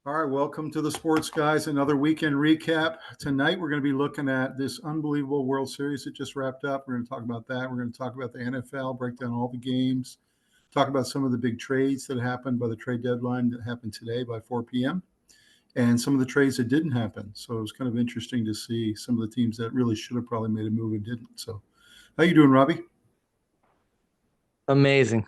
All right, welcome to the Sports Guys. Another weekend recap. Tonight we're going to be looking at this unbelievable World Series that just wrapped up. We're going to talk about that. We're going to talk about the NFL, break down all the games, talk about some of the big trades that happened by the trade deadline that happened today by 4 p.m., and some of the trades that didn't happen. So it was kind of interesting to see some of the teams that really should have probably made a move and didn't. So how you doing, Robbie? Amazing.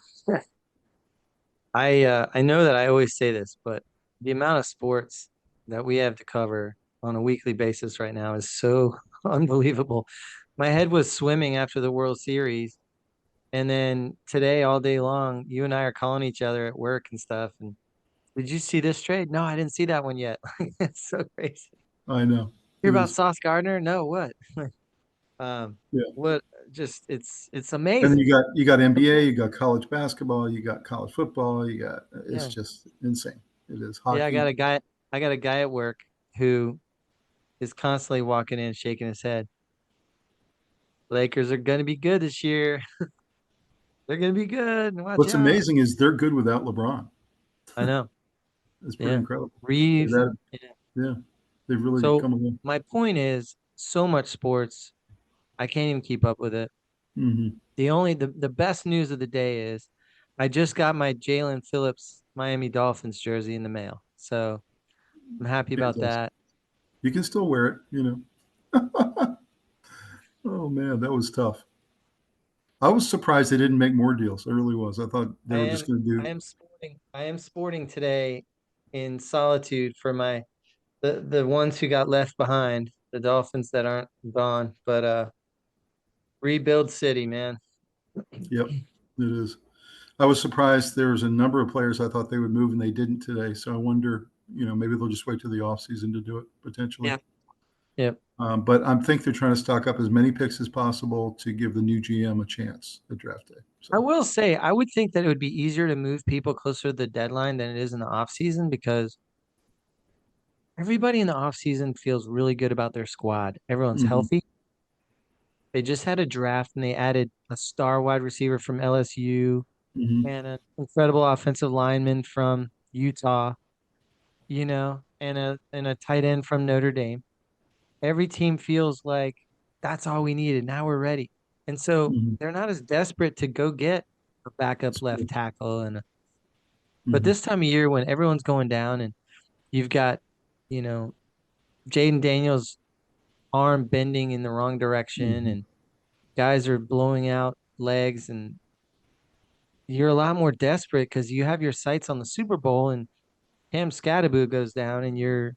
I know that I always say this, but the amount of sports that we have to cover on a weekly basis right now is so unbelievable. My head was swimming after the World Series, and then today all day long, you and I are calling each other at work and stuff. And did you see this trade? No, I didn't see that one yet. It's so crazy. I know Hear it about is. Sauce Gardner? No, what? Um, Yeah. what? Just it's And then amazing. you got NBA, you got college basketball, you got college football, you got it's Yeah. just insane. It is Yeah, hockey. I got a guy at work who is constantly walking in, shaking his head. Lakers are gonna be good this year. They're gonna be good. Watch What's out. amazing is they're good without LeBron. I know. It's pretty Yeah. incredible. They've Reeves. had, Yeah. yeah, they've really So come along. my point is so much sports. I can't even keep up with it. Hmm. The best news of the day is I just got my Jalen Phillips Miami Dolphins jersey in the mail. So I'm happy about Fantastic. that. You can still wear it. Oh man, that was tough. I was surprised they didn't make more deals. I really was. I thought they I were just am going to I do. am sporting today in solitude for my the ones who got left behind, the Dolphins that aren't gone. But rebuild city, man. Yep, it is. I was surprised there was a number of players I thought they would move and they didn't today. So I wonder, maybe they'll just wait till the offseason to do it potentially. Yep. Yep. But I think they're trying to stock up as many picks as possible to give the new GM a chance at draft day. I So, will say, I would think that it would be easier to move people closer to the deadline than it is in the off season because everybody in the off season feels really good about their squad. Everyone's mhm, healthy. They just had a draft and they added a star wide receiver from LSU mhm, and an incredible offensive lineman from Utah, and a tight end from Notre Dame. Every team feels like that's all we needed. Now we're ready. And so mhm, they're not as desperate to go get a backup that's left true. tackle. But Mhm, this time of year when everyone's going down and you've got, you know, Jaden Daniels' arm bending in the wrong direction mhm, and guys are blowing out legs and you're a lot more desperate because you have your sights on the Super Bowl and Cam Scatterbo goes down and your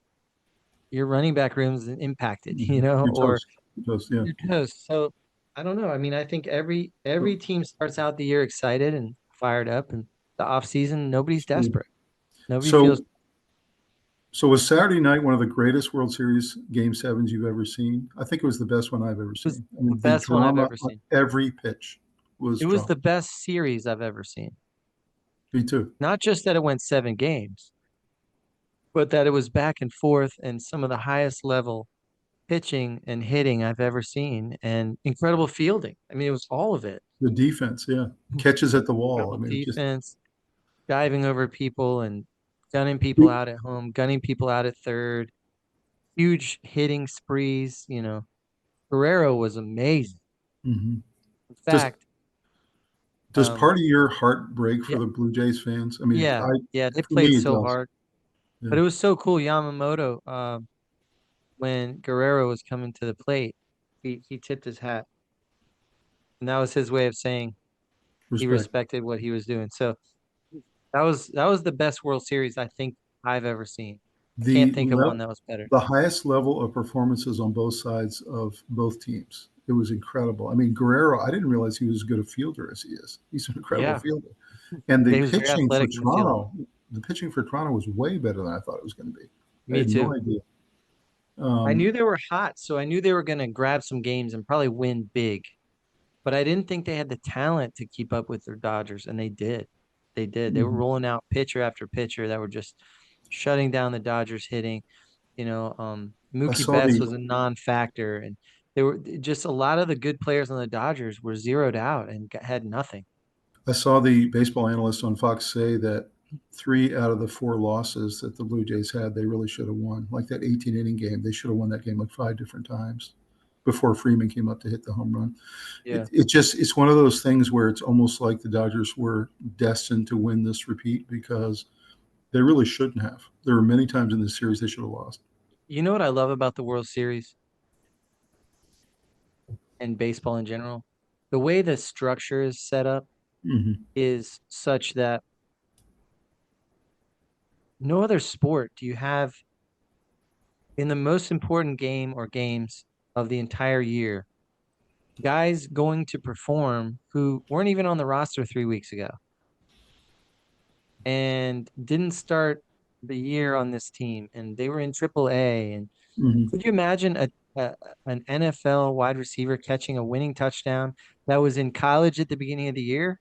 running back room's impacted, mhm. You're or toast. You're toast. Yeah. you're toast. So I don't know. I mean, I think every team starts out the year excited and fired up, and the off season, nobody's So, desperate. Nobody feels so, so was Saturday night one of the greatest World Series game sevens you've ever seen? I think it was the best one I've ever it was seen. I the mean, the best one I've drama ever on seen. every pitch was It was drama. the best series I've ever seen. Me too. Not just that it went 7 games, but that it was back and forth and some of the highest level pitching and hitting I've ever seen, and incredible fielding. I mean, it was all of it. The defense, yeah, catches at the wall. I Incredible mean, it just defense, diving over people and gunning people out at home, gunning people out at third, huge hitting sprees. Guerrero was amazing. mhm. In Does fact, does um, part of your heart break for yeah, the Blue Jays fans? I mean, yeah, yeah, they for me played it so does. hard, Yeah. but it was so cool. Yamamoto, when Guerrero was coming to the plate, he tipped his hat, and that was his way of saying he Respect. respected what he was doing. So that was the best World Series I think I've ever seen. I can't The think of one le- that was better. the highest level of performances on both sides of both teams. It was incredible. I mean, Guerrero, I didn't realize he was as good a fielder as he is. He's an incredible Yeah, fielder. And he was very athletic in the field. The pitching for Toronto was way better than I thought it was going to be. I Me had no too. idea. I Um, knew they were hot, so I knew they were going to grab some games and probably win big. But I didn't think they had the talent to keep up with their Dodgers, and they did. They did. They were mhm. rolling out pitcher after pitcher that were just shutting down the Dodgers hitting. I Mookie saw Betts the was a non-factor, and they were just a lot of the good players on the Dodgers were zeroed out and had nothing. I saw the baseball analyst on Fox say that 3 out of the 4 losses that the Blue Jays had, they really should have won. Like that 18-inning game, they should have won that game like 5 different times before Freeman came up to hit the home run. Yeah. It's one of those things where it's almost like the Dodgers were destined to win this repeat because they really shouldn't have. There were many times in this series they should have lost. You know what I love about the World Series and baseball in general? The way the structure is set up Mm-hmm. is such that no other sport do you have in the most important game or games of the entire year, guys going to perform who weren't even on the roster 3 weeks ago and didn't start the year on this team, and they were in AAA. And Mm-hmm. could you imagine an NFL wide receiver catching a winning touchdown that was in college at the beginning of the year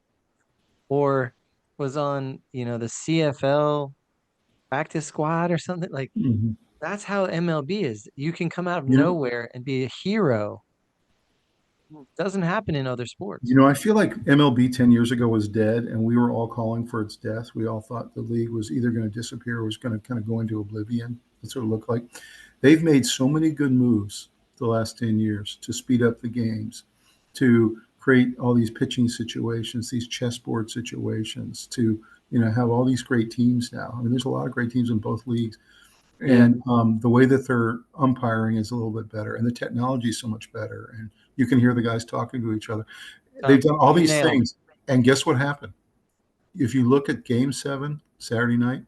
or was on, the CFL practice squad or something? Like, Mm-hmm. that's how MLB is. You can come out of You know, nowhere and be a hero. Doesn't happen in other sports. I feel like MLB 10 years ago was dead, and we were all calling for its death. We all thought the league was either going to disappear or was going to kind of go into oblivion. That's what it looked like. They've made so many good moves the last 10 years to speed up the games, to create all these pitching situations, these chessboard situations, to have all these great teams now. I mean, there's a lot of great teams in both leagues. Yeah. And the way that they're umpiring is a little bit better, and the technology is so much better, and you can hear the guys talking to each other. They've done all You these nailed it. things, and guess what happened? If you look at Game 7 Saturday night,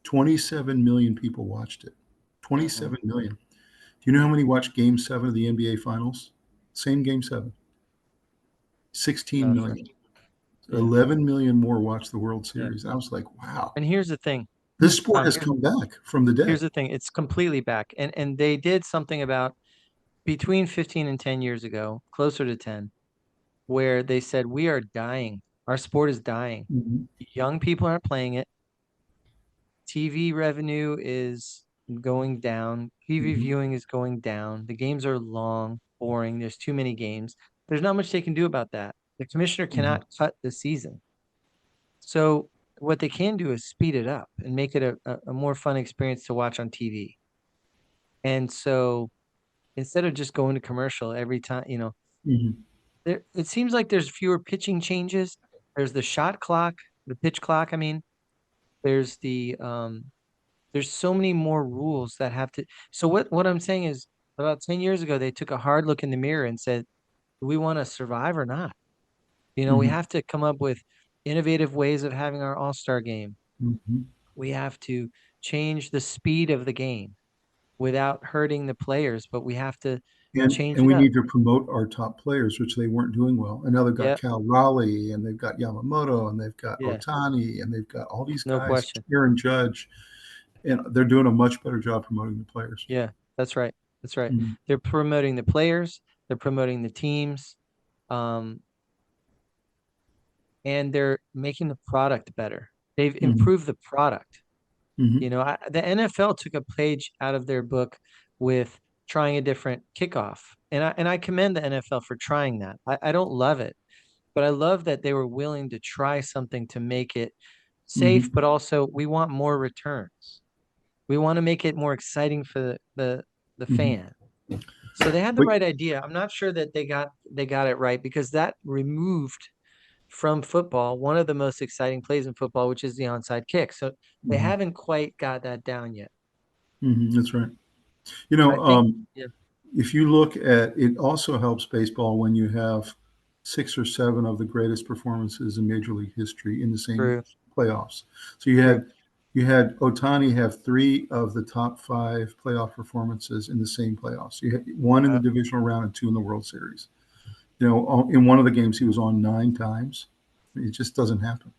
27 million people watched it. 27 million. Do you know how many watched Game 7 of the NBA Finals? Same Game 7. 16 Gosh. million. Yeah. 11 million more watched the World Yeah. Series. I was like, wow. And here's the thing. This sport has come back from the Here's dead. the thing. It's completely back. And they did something about between 15 and 10 years ago, closer to 10, where they said, we are dying. Our sport is dying. Mhm. Young people aren't playing it. TV revenue is going down. TV Mhm. viewing is going down. The games are long, boring. There's too many games. There's not much they can do about that. The commissioner Mhm. cannot cut the season. So what they can do is speed it up and make it a more fun experience to watch on TV. And so instead of just going to commercial every time, Mhm. it seems like there's fewer pitching changes. There's the shot clock, the pitch clock. I mean, there's there's so many more rules that have to. So what I'm saying is about 10 years ago, they took a hard look in the mirror and said, do we want to survive or not? We Mhm. have to come up with innovative ways of having our all-star game. Mhm. We have to change the speed of the game without hurting the players, but we have to And change and it we up. need to promote our top players, which they weren't doing well. And now they've got Yeah, Cal Raleigh, and they've got Yamamoto, and they've got yeah, Ohtani, and they've got all these no guys, question. Aaron Judge, and they're doing a much better job promoting the players. Yeah, that's right. That's right. Mhm. They're promoting the players, they're promoting the teams, um, and they're making the product better. They've Mhm. improved the product. Mhm. The NFL took a page out of their book with trying a different kickoff. And I commend the NFL for trying that. I don't love it, but I love that they were willing to try something to make it safe, Mhm. but also we want more returns. We want to make it more exciting for the Mhm. fan. So they had the But right idea. I'm not sure that they got it right because that removed from football one of the most exciting plays in football, which is the onside kick. So they Mhm. haven't quite got that down yet. That's right. I think, yeah, If you look at it, also helps baseball when you have 6 or 7 of the greatest performances in Major League history in the same true, playoffs. So true. you had Ohtani have 3 of the top 5 playoff performances in the same playoffs. You had one in the Uh, divisional round and 2 in the World Series. In one of the games he was on 9 times. It just doesn't happen.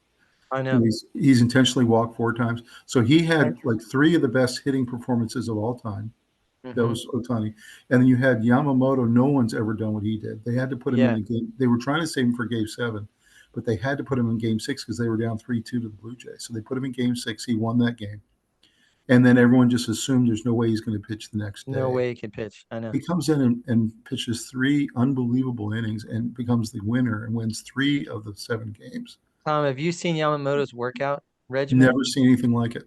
I know. He's intentionally walked 4 times. So he And had like 3 of the best hitting performances of all time. That hmm was Ohtani. And then you had Yamamoto. No one's ever done what he did. They had to put him in yeah, a game. They were trying to save him for Game 7, but they had to put him in Game 6 because they were down 3-2 to the Blue Jays. So they put him in Game 6. He won that game. And then everyone just assumed there's no way he's going to pitch the next no day. way he can pitch. I know. He comes in and pitches 3 unbelievable innings and becomes the winner and wins 3 of the 7 games. Tom, have you seen Yamamoto's workout? regimen? Never seen anything like it.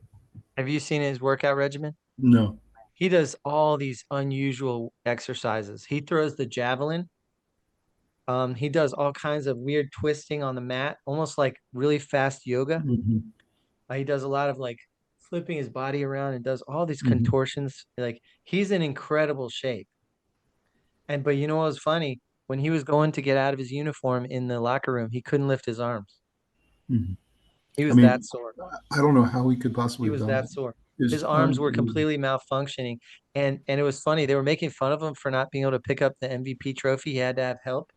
Have you seen his workout regimen? No. He does all these unusual exercises. He throws the javelin. He does all kinds of weird twisting on the mat, almost like really fast yoga. Hmm. He does a lot of like flipping his body around and does all these Hmm. contortions. Like he's in incredible shape. But you know what was funny? When he was going to get out of his uniform in the locker room, he couldn't lift his arms. Hmm. He I was that mean, sore. I don't know how he could He possibly have was done that that. sore. It's His arms were unbelievable. completely malfunctioning. And it was funny. They were making fun of him for not being able to pick up the MVP trophy. He had to have help.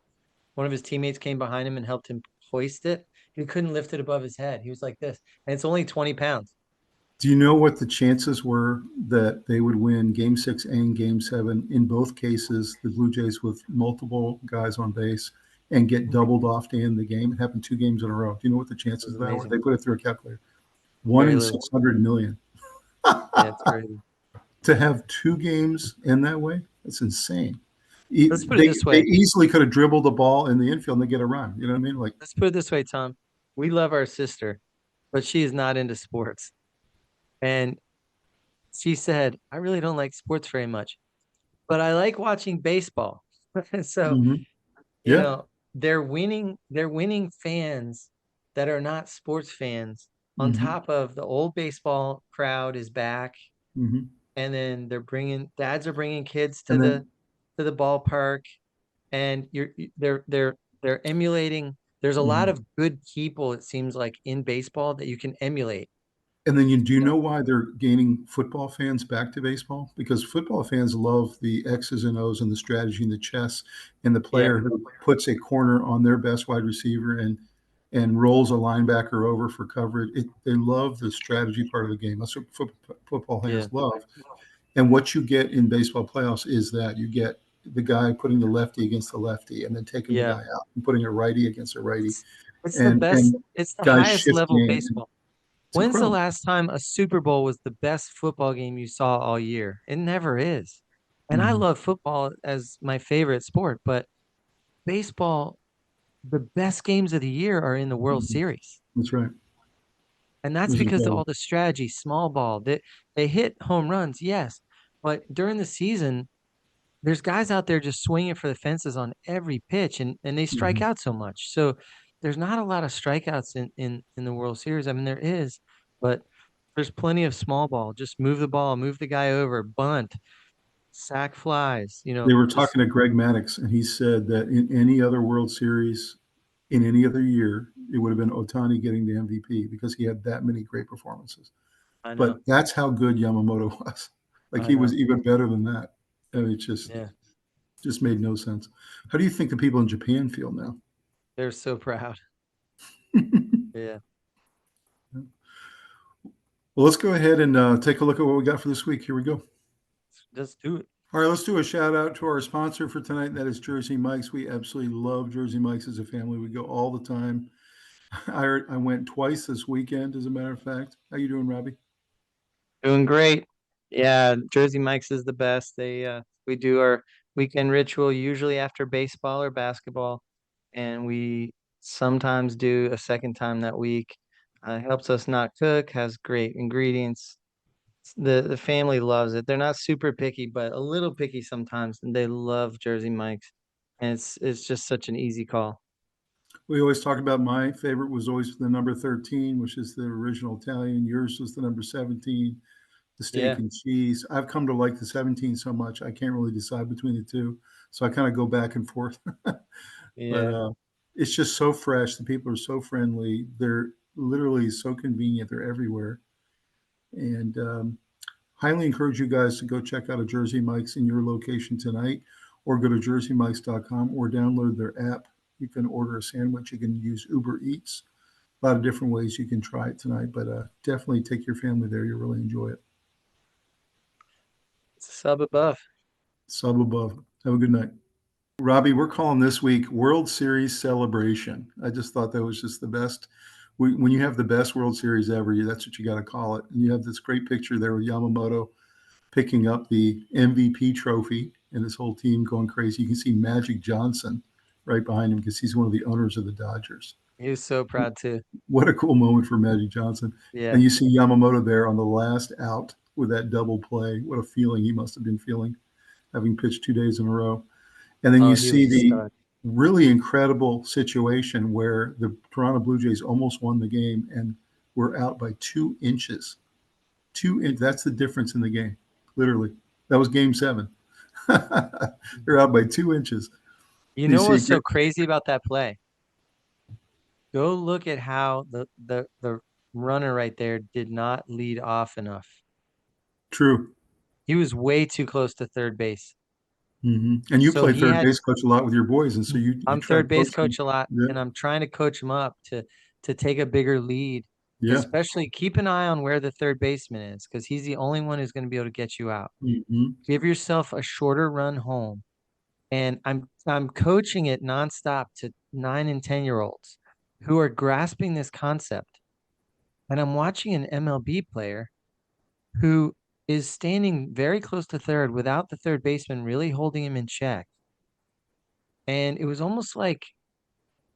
One of his teammates came behind him and helped him hoist it. He couldn't lift it above his head. He was like this. And it's only 20 pounds. Do you know what the chances were that they would win Game 6 and Game 7? In both cases, the Blue Jays with multiple guys on base and get It doubled off to end the game. It happened 2 games in a row. Do you know what the chances was of that were? amazing. They put it through a calculator. One Very in little. 600 million. Yeah, it's crazy. To have 2 games in that way, that's insane. Let's put it this They way. easily could have dribbled the ball in the infield and they get a run. You know what I mean? Like, Let's put it this way, Tom. We love our sister, but she is not into sports. And she said, I really don't like sports very much, but I like watching baseball. So, mhm. you Yeah. know, they're winning fans that are not sports fans on Hmm. top of the old baseball crowd is back. Hmm. And then dads are bringing kids And then, to the ballpark, and they're emulating. There's a lot mhm. of good people, it seems like, in baseball that you can emulate. And then do you You know, know why they're gaining football fans back to baseball? Because football fans love the X's and O's and the strategy and the chess and the yeah, player who puts a corner on their best wide receiver and rolls a linebacker over for coverage. They love the strategy part of the game. That's what football yeah, fans love. And what you get in baseball playoffs is that you get the guy putting the lefty against the lefty and then taking the yeah. guy out and putting a righty against a righty It's the and best. It's the guys highest shift level game. baseball. It's When's the incredible. last time a Super Bowl was the best football game you saw all year? It never is. And I Mhm. love football as my favorite sport, but baseball, the best games of the year are in the World Mhm. Series. That's right. And It that's was because of incredible. all the strategy, small ball. They hit home runs, yes. But during the season, there's guys out there just swinging for the fences on every pitch and they strike Mhm. out so much. So there's not a lot of strikeouts in the World Series. I mean, there is, but there's plenty of small ball. Just move the ball, move the guy over, bunt, sack flies, They were just talking to Greg Maddux, and he said that in any other World Series, in any other year, it would have been Ohtani getting the MVP because he had that many great performances. I know, But that's how good Yamamoto was. Like I he was know. even better than that. And it Yeah. just made no sense. How do you think the people in Japan feel now? They're so proud. Yeah. Well, let's go ahead and take a look at what we got for this week. Here we go. Just do it. All right, let's do a shout out to our sponsor for tonight. And that is Jersey Mike's. We absolutely love Jersey Mike's as a family. We go all the time. I went twice this weekend, as a matter of fact. How you doing, Robbie? Doing great. Yeah, Jersey Mike's is the best. We do our weekend ritual usually after baseball or basketball, and we sometimes do a second time that week. Helps us not cook, has great ingredients. The family loves it. They're not super picky, but a little picky sometimes, and they love Jersey Mike's. And it's just such an easy call. We always talk about my favorite was always the number 13, which is the original Italian. Yours was the number 17, the steak Yeah, and cheese. I've come to like the 17 so much, I can't really decide between the two. So I kind of go back and forth. But yeah. it's just so fresh. The people are so friendly. They're literally so convenient. They're everywhere. And highly encourage you guys to go check out a Jersey Mike's in your location tonight, or go to jerseymikes.com or download their app. You can order a sandwich. You can use Uber Eats. A lot of different ways you can try it tonight, but definitely take your family there. You'll really enjoy it. It's a sub above. Sub above. Have a good night. Robbie, we're calling this week World Series Celebration. I just thought that was just the best. When you have the best World Series ever, that's what you got to call it. And you have this great picture there with Yamamoto picking up the MVP trophy and his whole team going crazy. You can see Magic Johnson right behind him because he's one of the owners of the Dodgers. He was so proud too. What a cool moment for Magic Johnson. Yeah. And you see Yamamoto there on the last out with that double play. What a feeling he must have been feeling, having pitched 2 days in a row. And then Oh, you he was see a the stud. really incredible situation where the Toronto Blue Jays almost won the game and were out by 2 inches. 2 inch. That's the difference in the game, literally. That was game 7. They're out by 2 inches. You You know see, what's so crazy about that play? Go look at how the runner right there did not lead off enough. true. He was way too close to third base. And you So play he third had base coach a lot with your boys, and so you I'm try to third base coach them. coach a lot, Yeah, and I'm trying to coach him up to take a bigger lead, yeah. especially keep an eye on where the third baseman is because he's the only one who's going to be able to get you out. hmm Give yourself a shorter run home. And I'm coaching it nonstop to 9 and 10-year-olds who are grasping this concept. And I'm watching an MLB player who is standing very close to third without the third baseman really holding him in check. And it was almost like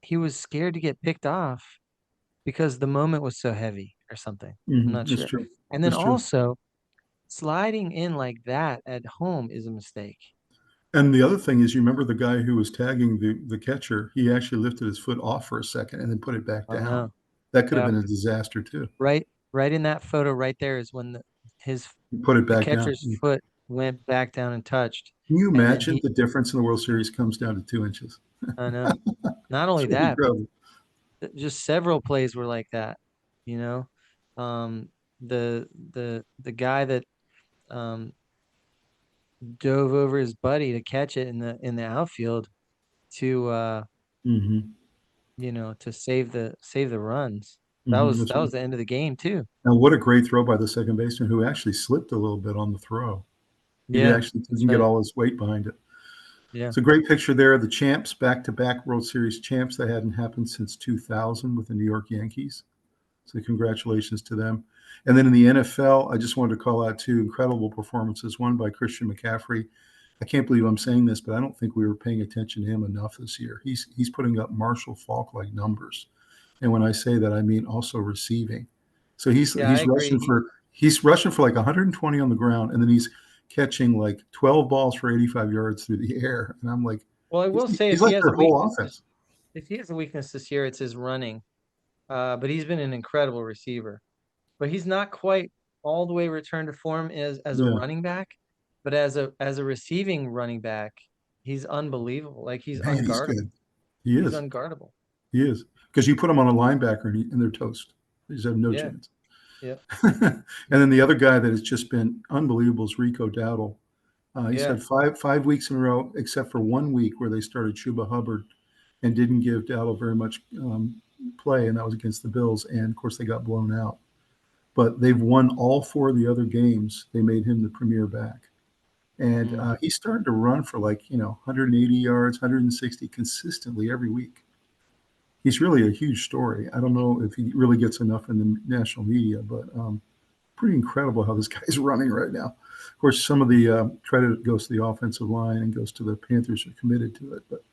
he was scared to get picked off because the moment was so heavy or something. I'm not That's sure. true. And then That's true. also sliding in like that at home is a mistake. And the other thing is, you remember the guy who was tagging the catcher? He actually lifted his foot off for a second and then put it back I down. know. That could have Yeah. been a disaster too. Right in that photo right there is when his He put it the back down. catcher's foot went back down and touched. Can you And then imagine the difference in the World Series comes down to 2 inches? I know. Not It's only pretty that, but incredible. just several plays were like that, you know. Um, the guy that um dove over his buddy to catch it in the outfield to hmm to save the runs. That was That's that right. was the end of the game too. And what a great throw by the second baseman who actually slipped a little bit on the throw. He Yeah, actually that's didn't get right. all his weight behind it. Yeah. It's a great picture there of the champs, back-to-back World Series champs. That hadn't happened since 2000 with the New York Yankees. So congratulations to them. And then in the NFL, I just wanted to call out two incredible performances. One by Christian McCaffrey. I can't believe I'm saying this, but I don't think we were paying attention to him enough this year. He's putting up Marshall Faulk-like numbers. And when I say that, I mean also receiving. So he's Yeah, I he's rushing agree. for he's rushing for like 120 on the ground, and then he's catching like 12 balls for 85 yards through the air. And I'm like, Well, I will say he's if he like has their a whole weakness offense. if he has a weakness this year, it's his running. But he's been an incredible receiver. But he's not quite all the way returned to form as a Yeah, running back, but as a receiving running back, he's unbelievable. Like he's man, he's unguardable. good. He He's is. unguardable. He is. Because you put him on a linebacker and they're toast. They just have no Yeah. chance. Yeah. And then the other guy that has just been unbelievable is Rico Dowdle. He's Yeah. had five weeks in a row, except for 1 week where they started Chuba Hubbard and didn't give Dowdle very much play, and that was against the Bills. And of course, they got blown out. But they've won all four of the other games. They made him the premier back. And Mm. he's starting to run for 180 yards, 160 consistently every week. He's really a huge story. I don't know if he really gets enough in the national media, but pretty incredible how this guy's running right now. Of course, some of the credit goes to the offensive line and goes to the Panthers who are committed to it. But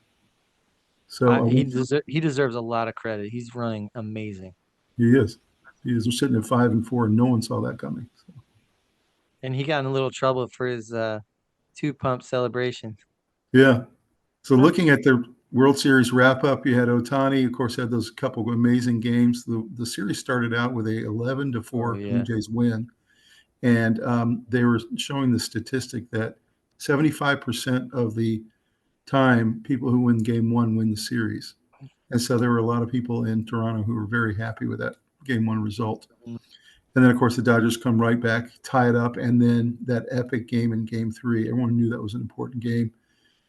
so He deserves a lot of credit. He's running amazing. he is. He is. We're sitting at 5-4, and no one saw that coming. So, And he got in a little trouble for his two pump celebration. yeah. So looking at the World Series wrap up, you had Ohtani, of course, had those couple of amazing games. The series started out with a Oh 11-4 Blue yeah. Jays win, and they were showing the statistic that 75% of the time, people who win game one win the series. And so there were a lot of people in Toronto who were very happy with that game one result. Mm. And then, of course, the Dodgers come right back, tie it up, and then that epic game in game three. Everyone knew that was an important game.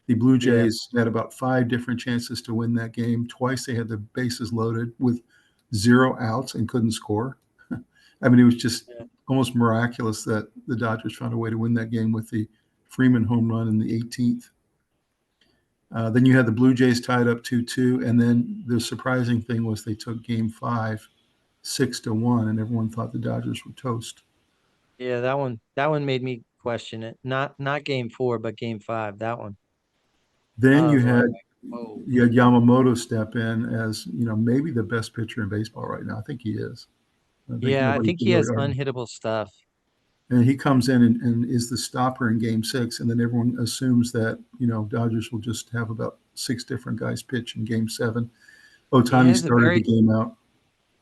The Blue Yeah. Jays had about 5 different chances to win that game. Twice they had the bases loaded with 0 outs and couldn't score. I mean, it was just Yeah. almost miraculous that the Dodgers found a way to win that game with the Freeman home run in the 18th. Then you had the Blue Jays tied up 2-2, and then the surprising thing was they took game five 6-1, and everyone thought the Dodgers were toast. Yeah, that one made me question it. Not game four, but game five. That one. Then I you was had wondering. Oh, You had Yamamoto step in as, maybe the best pitcher in baseball right now. I think he is. I think yeah, I nobody think can he really has argue. unhittable stuff. And he comes in and is the stopper in game 6. And then everyone assumes that, Dodgers will just have about 6 different guys pitch in game 7. He Ohtani has a started the very game out.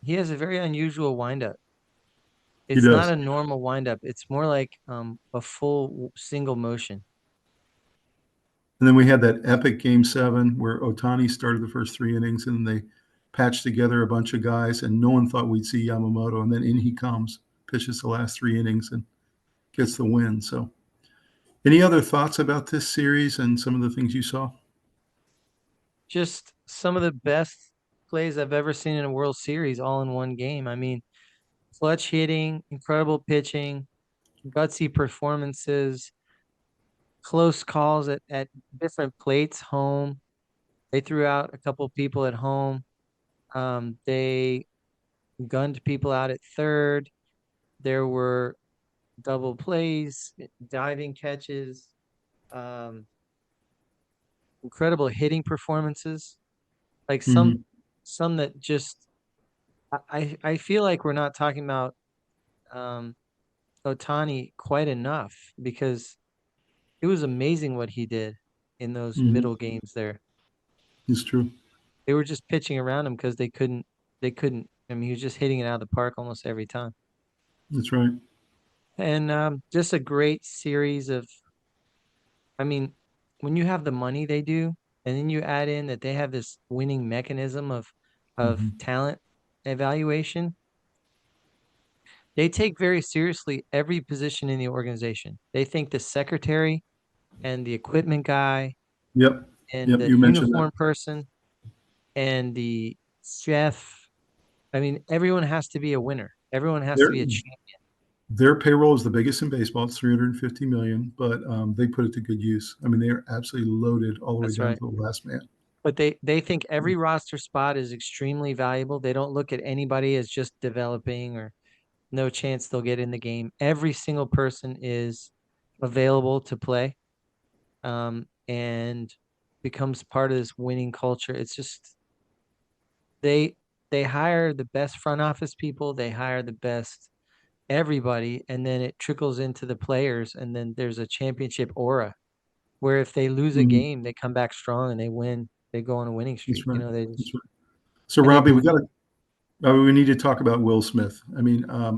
he has a very unusual windup. He It's not does. a normal windup. It's more like a full single motion. And then we had that epic game 7 where Ohtani started the first 3 innings and they patched together a bunch of guys and no one thought we'd see Yamamoto. And then in he comes, pitches the last 3 innings and gets the win. So, any other thoughts about this series and some of the things you saw? Just some of the best plays I've ever seen in a World Series all in one game. I mean, clutch hitting, incredible pitching, gutsy performances, close calls at different plates home. They threw out a couple people at home. They gunned people out at third. There were double plays, diving catches, um, incredible hitting performances. Like Mm-hmm. some that just I feel like we're not talking about um Otani quite enough because it was amazing what he did in those Mm-hmm. middle games there. It's true. They were just pitching around him because they couldn't. I mean, he was just hitting it out of the park almost every time. That's right. And just a great series of, I mean, when you have the money they do, and then you add in that they have this winning mechanism of Mm-hmm. talent evaluation, they take very seriously every position in the organization. They think the secretary and the equipment guy Yep. and Yep. the You mentioned that. uniform person and the chef. I mean, everyone has to be a winner. Everyone has to Their be a champ. their payroll is the biggest in baseball. It's 350 million, but they put it to good use. I mean, they are absolutely loaded all the way That's down right. to the last man. But they think every roster spot is extremely valuable. They don't look at anybody as just developing or no chance they'll get in the game. Every single person is available to play, and becomes part of this winning culture. It's just they they hire the best front office people, they hire the best everybody, and then it trickles into the players, and then there's a championship aura where if they lose a Mhm. game, they come back strong and they win. They go on a winning That's streak. right. They just That's right. So, and they Robbie, believe. we need to talk about Will Smith. I mean, uh,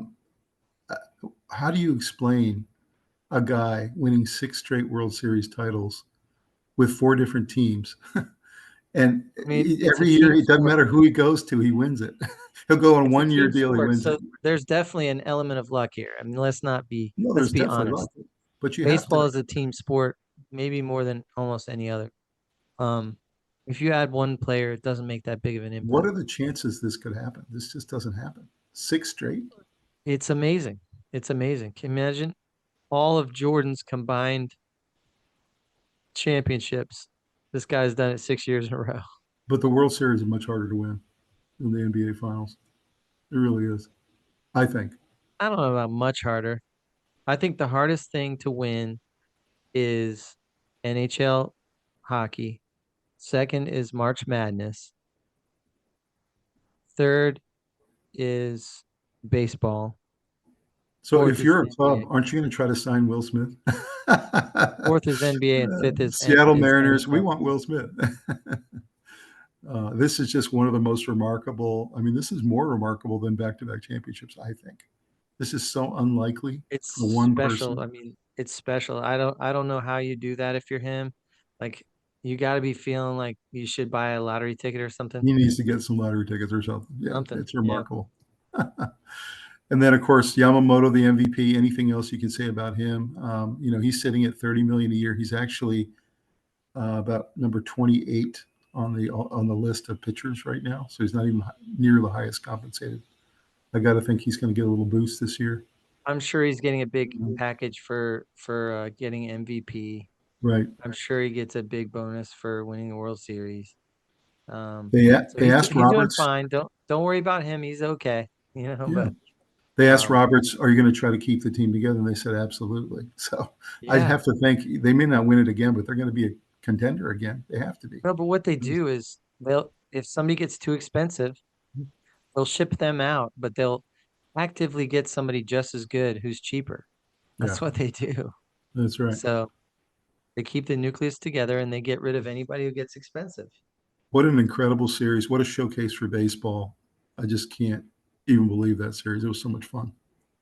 how do you explain a guy winning 6 straight World Series titles with 4 different teams? And I mean, it's a every year, team it doesn't sport. matter who he goes to, he wins it. He'll go on a It's a 1 year team deal, he sport. wins it. So there's definitely an element of luck here. I mean, No, let's there's be definitely honest. luck, but you have Baseball to. is a team sport, maybe more than almost any other. Um, if you add one player, it doesn't make that big of an What impact. are the chances this could happen? This just doesn't happen. 6 straight, It's amazing. It's amazing. Can you imagine all of Jordan's combined championships? This guy's done it 6 years in a row. but the World Series is much harder to win than the NBA Finals. It really is, I think. I don't know about much harder. I think the hardest thing to win is NHL hockey. Second is March Madness. Third is baseball. So Fourth if is you're a club, NBA. aren't you going to try to sign Will Smith? Fourth is NBA, and fifth Seattle is Mariners, we NHL. want Will Smith. This is just one of the most remarkable. I mean, this is more remarkable than back-to-back championships, I think. This is so unlikely It's for one special. person. I mean, it's special. I don't know how you do that if you're him. Like you got to be feeling like you should buy a lottery ticket or something. He needs to get some lottery tickets or something. Yeah, Something. it's Yeah. remarkable. And then, of course, Yamamoto, the MVP. Anything else you can say about him? He's sitting at 30 million a year. He's actually about number 28 on the list of pitchers right now. So he's not even near the highest compensated. I got to think he's going to get a little boost this year. I'm sure he's getting a big package for getting MVP. Right. I'm sure he gets a big bonus for winning the World Series. They So they asked he's doing Roberts. fine. Don't worry about him. He's okay. Yeah. But They asked um, Roberts, "Are you going to try to keep the team together?" And they said, "Absolutely." So I yeah, have to think they may not win it again, but they're going to be contender again. They have to be. No, but what they do is if somebody gets too expensive, they'll ship them out, but they'll actively get somebody just as good who's cheaper. Yeah, That's what they do. that's right. So they keep the nucleus together and they get rid of anybody who gets expensive. What an incredible series. What a showcase for baseball. I just can't even believe that series. It was so much fun.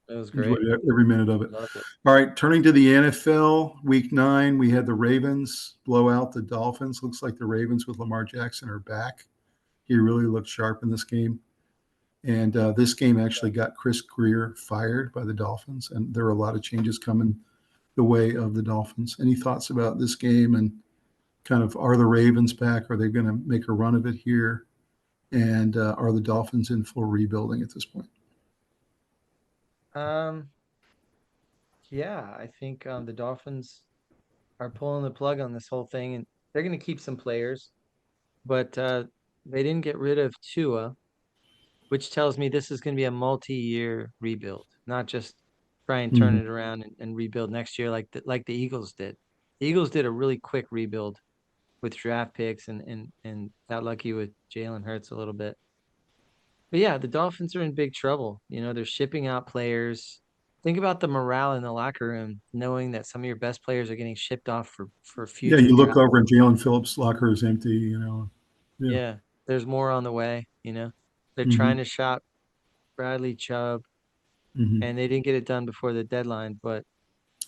It was Enjoyed great. every minute of it. Loved it. All right, turning to the NFL, week 9, we had the Ravens blow out the Dolphins. Looks like the Ravens with Lamar Jackson are back. He really looked sharp in this game. And this game actually got Chris Greer fired by the Dolphins, and there were a lot of changes coming the way of the Dolphins. Any thoughts about this game and kind of are the Ravens back? Are they going to make a run of it here? And are the Dolphins in full rebuilding at this point? Um, yeah, I think the Dolphins are pulling the plug on this whole thing, and they're going to keep some players, but they didn't get rid of Tua, which tells me this is going to be a multi-year rebuild, not just try and turn Mm-hmm. it around and rebuild next year like the Eagles did. The Eagles did a really quick rebuild with draft picks and got lucky with Jalen Hurts a little bit. But yeah, the Dolphins are in big trouble. They're shipping out players. Think about the morale in the locker room, knowing that some of your best players are getting shipped off for Yeah, future you look draft. over and Jalen Phillips' locker is empty, Yeah. Yeah, there's more on the way. They're Mm-hmm. trying to shop Bradley Chubb, Mm-hmm. and they didn't get it done before the deadline, but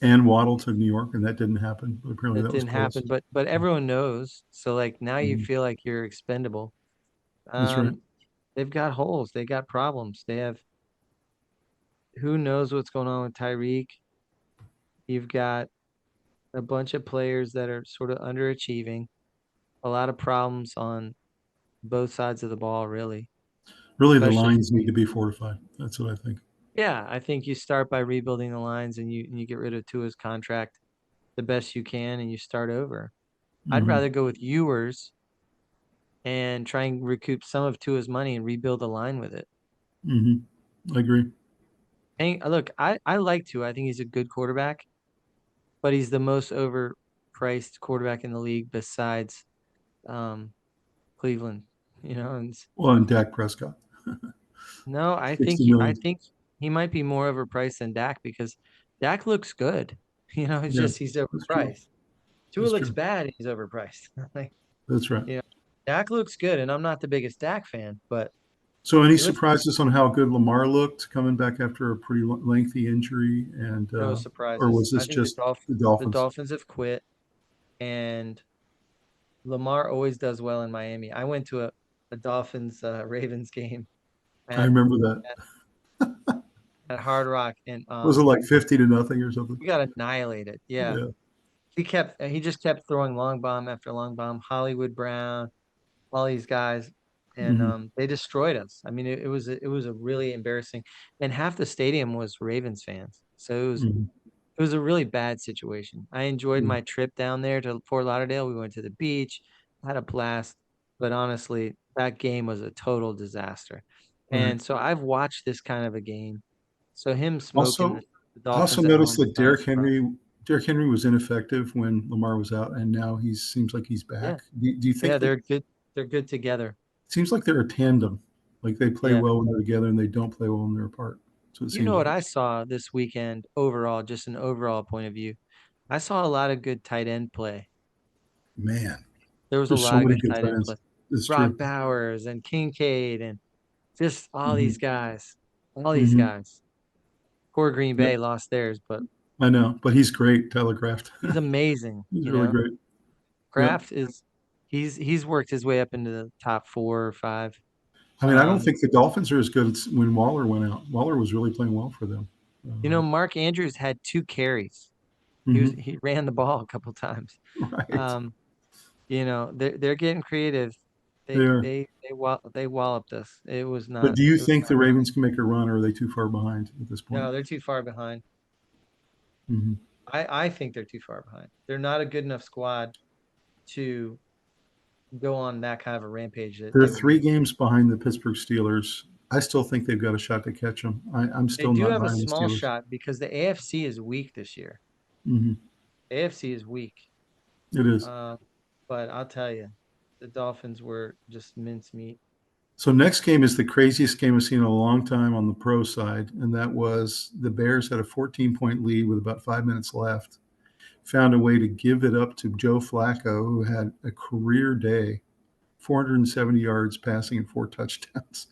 And Waddle to New York, and that didn't happen. But apparently that that was didn't happen. close. But everyone knows. So like now you Mm-hmm. feel like you're expendable. That's right. Um, they've got holes. They got problems. They have who knows what's going on with Tyreek. You've got a bunch of players that are sort of underachieving. A lot of problems on both sides of the ball, really. Really, the Especially, lines need to be fortified. That's what I think. yeah, I think you start by rebuilding the lines and you get rid of Tua's contract the best you can and you start over. I'd Mm-hmm. rather go with Ewers and try and recoup some of Tua's money and rebuild the line with it. Mm-hmm. I agree. And look, I like Tua. I think he's a good quarterback, but he's the most overpriced quarterback in the league besides um, Cleveland. And Well, and Dak Prescott, no, I think 60 I million. think he might be more overpriced than Dak because Dak looks good. It's Yeah, just he's that's true. overpriced. Tua That's looks true. bad and he's overpriced. Like, That's right. you know, Dak looks good, and I'm not the biggest Dak fan, but So, any he looks surprises on how good Lamar looked coming back after a pretty lengthy injury, and no or surprises. was I this think just the The Dolphins? Dolphins have quit, and Lamar always does well in Miami. I went to a Dolphins Ravens game I at, remember that. at at Hard Rock, and Was it like 50-0 or something? we got annihilated. Yeah, Yeah. he just kept throwing long bomb after long bomb. Hollywood Brown, all these guys, and Mm-hmm. they destroyed us. I mean, it was a really embarrassing, and half the stadium was Ravens fans, so Mm-hmm. it was a really bad situation. I enjoyed Yeah. my trip down there to Fort Lauderdale. We went to the beach, had a blast, but honestly, that game was a total disaster. Right. And so I've watched this kind of a game. So him smoking Also, the I also Dolphins at noticed home is that not a surprise. Derrick Henry was ineffective when Lamar was out, and now he seems like he's Yeah, back. Do you yeah, think that they're good together. it seems like they're a tandem? Like they play Yeah. well when they're together, and they don't play well when they're apart. So it You seems know what like, I saw this weekend overall, just an overall point of view. I saw a lot of good tight end play. man, There was a there's so lot of many good good tight tight end play. ends. It's Brock true. Bowers and Kincaid and just all Hmm. these guys. All these Hmm. guys. Poor Green Yep, Bay lost theirs, but I know, but he's great, Tyler Kraft. he's amazing, He's really great. Yep. Kraft is he's worked his way up into the top 4 or 5. I mean, I don't Um, think the Dolphins are as good as when Waller went out. Waller was really playing well for them. Mark Andrews had 2 carries. Mhm. He ran the ball a couple times. Right. Um, they're getting creative. They are. They walloped us. But do you It was think the not Ravens can make a run, or are they too far behind at this point? no, they're too far behind. Hmm. I think they're too far behind. They're not a good enough squad to go on that kind of a rampage that They're they were three doing. games behind the Pittsburgh Steelers. I still think they've got a shot to catch them. I'm They still do not have a buying the small Steelers. shot because the AFC is weak this year. Hmm. AFC is weak. It is. Um, but I'll tell you, the Dolphins were just mincemeat. So next game is the craziest game I've seen in a long time on the pro side, and that was the Bears had a 14-point lead with about 5 minutes left, found a way to give it up to Joe Flacco, who had a career day, 470 yards passing and 4 touchdowns.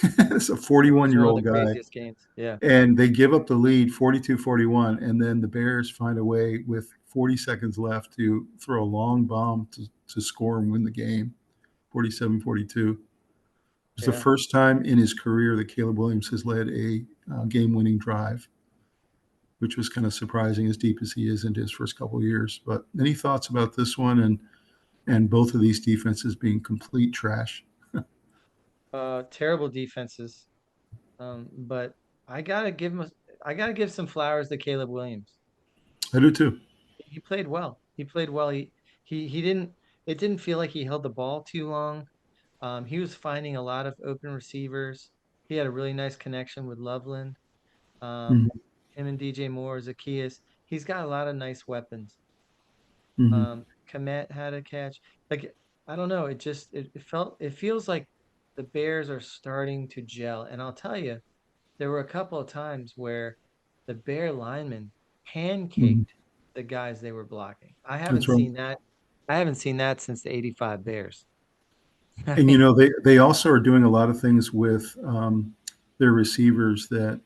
It's a It was one of the 41-year-old guy. craziest games. Yeah, And they give up the lead 42-41, and then the Bears find a way with 40 seconds left to throw a long bomb to score and win the game, 47-42. It's the yeah. first time in his career that Caleb Williams has led a game-winning drive, which was kind of surprising, as deep as he is into his first couple of years. But any thoughts about this one and both of these defenses being complete trash? Terrible defenses. But I gotta give him. I gotta give some flowers to Caleb Williams. I do too. He played well. He played well. He didn't. It didn't feel like he held the ball too long. He was finding a lot of open receivers. He had a really nice connection with Loveland. Mhm. Him and DJ Moore, Zacchaeus. He's got a lot of nice weapons. Mhm. Komet had a catch. Like I don't know. It feels like the Bears are starting to gel. And I'll tell you, there were a couple of times where the Bear linemen Mhm. pancaked the guys they were blocking. That's right. I haven't seen that since the '85 Bears. I And mean, they also are doing a lot of things with their receivers that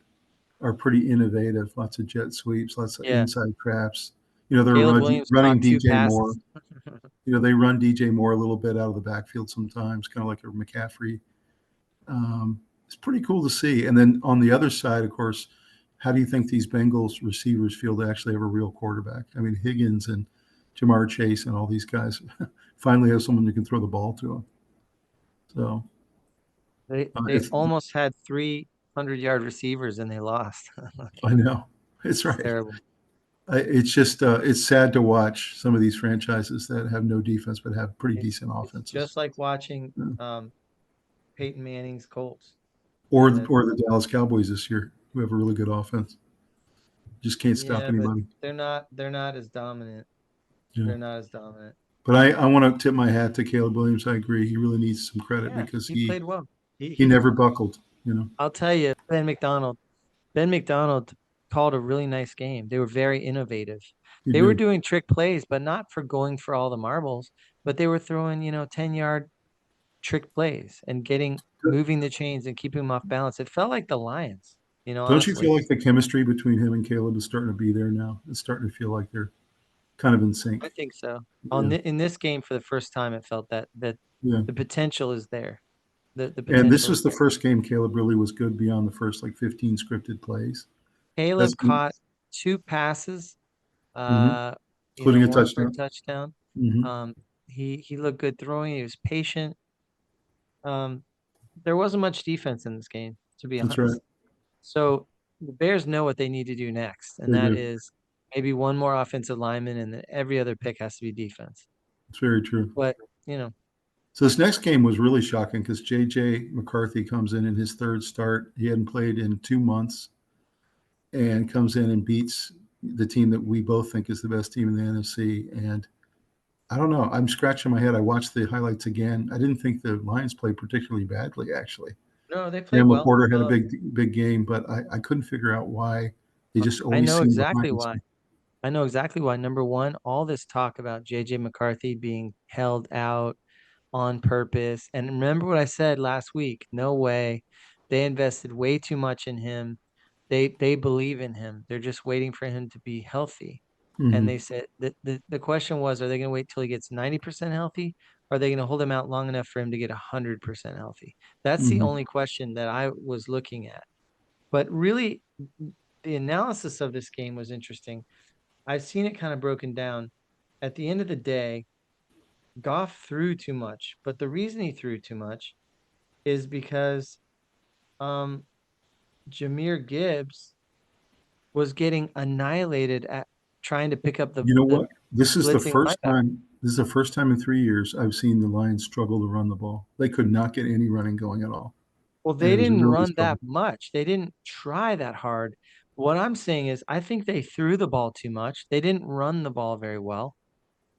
are pretty innovative. Lots of jet sweeps, lots of yeah, inside traps. They're Caleb Williams running caught two DJ Moore. passes. They run DJ Moore a little bit out of the backfield sometimes, kind of like a McCaffrey. It's pretty cool to see. And then on the other side, of course, how do you think these Bengals receivers feel to actually have a real quarterback? I mean, Higgins and Jamar Chase and all these guys finally have someone who can throw the ball to them. So They it's almost had 300-yard receivers and they lost. I know it's It's right. terrible. It's just it's sad to watch some of these franchises that have no defense but have pretty decent It's offenses. just like watching Yeah. Peyton Manning's Colts. Or That or the Dallas Cowboys this year, who have a really good offense. Just can't stop yeah, but anybody. they're not as dominant. Yeah. They're not as dominant. But I want to tip my hat to Caleb Williams. I agree. He really needs some credit Yeah, because he he played well. he He never buckled. I'll tell you, Ben McDonald. Ben McDonald called a really nice game. They were very innovative. He They were did. doing trick plays, but not for going for all the marbles, but they were throwing, 10-yard trick plays and moving the chains and keeping them off balance. It felt like the Lions, Don't you feel honestly. like the chemistry between him and Caleb is starting to be there now? It's starting to feel like they're kind of in I sync. think so. Yeah. In this game for the first time, it felt that Yeah. the potential is there. The And this potential is was the there. first game Caleb really was good beyond the first like 15 scripted plays. That's Caleb caught two passes, mhm, uh, including a one for a touchdown. touchdown. Hmm. He looked good throwing. He was patient. Um, there wasn't much defense in this game, to be That's right. honest. So the Bears know what they need to do next, and They that do. is maybe one more offensive lineman, and then every other pick has to be defense. It's very true. But you know, So this next game was really shocking because J.J. McCarthy comes in his third start. He hadn't played in 2 months and comes in and beats the team that we both think is the best team in the NFC. And I don't know. I'm scratching my head. I watched the highlights again. I didn't think the Lions played particularly badly, actually. no, they played Dan well. Laporta had a big game, but I couldn't figure out why they just I always know seem behind. exactly why. I know exactly why. Number one, all this talk about JJ McCarthy being held out on purpose. And remember what I said last week? No way. They invested way too much in him. They believe in him. They're just waiting for him to be healthy. And Hmm. they said the question was, are they going to wait till he gets 90% healthy? Or are they going to hold him out long enough for him to get 100% healthy? That's the Hmm. only question that I was looking at. But really, the analysis of this game was interesting. I've seen it kind of broken down. At the end of the day, Goff threw too much, but the reason he threw too much is because um Jahmyr Gibbs was getting annihilated at trying to pick up You know the what? This is the blitzing first linebacker. time. This is the first time in 3 years I've seen the Lions struggle to run the ball. They could not get any running going at all, Well, and they it was didn't really run struggle. that much. They didn't try that hard. What I'm saying is I think they threw the ball too much. They didn't run the ball very well.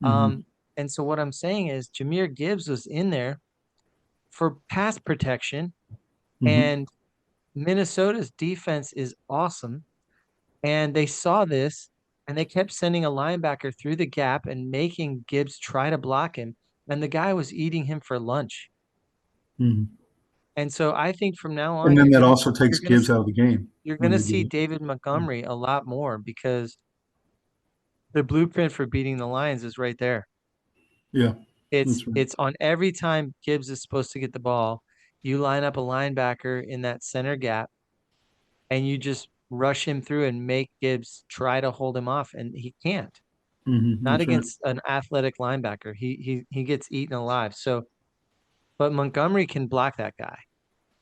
Hmm. Um, And so what I'm saying is Jahmyr Gibbs was in there for pass protection, Mhm. and Minnesota's defense is awesome. And they saw this and they kept sending a linebacker through the gap and making Gibbs try to block him. And the guy was eating him for lunch. Mhm. And so I think from now And on, then that also takes you're gonna Gibbs out of the game you're when gonna they do see it. David Montgomery a lot more because the blueprint for beating the Lions is right there. Yeah, It's that's right. it's on every time Gibbs is supposed to get the ball, you line up a linebacker in that center gap and you just rush him through and make Gibbs try to hold him off, and he can't. Not That's right. against an athletic linebacker. He gets eaten alive. So, but Montgomery can block that guy.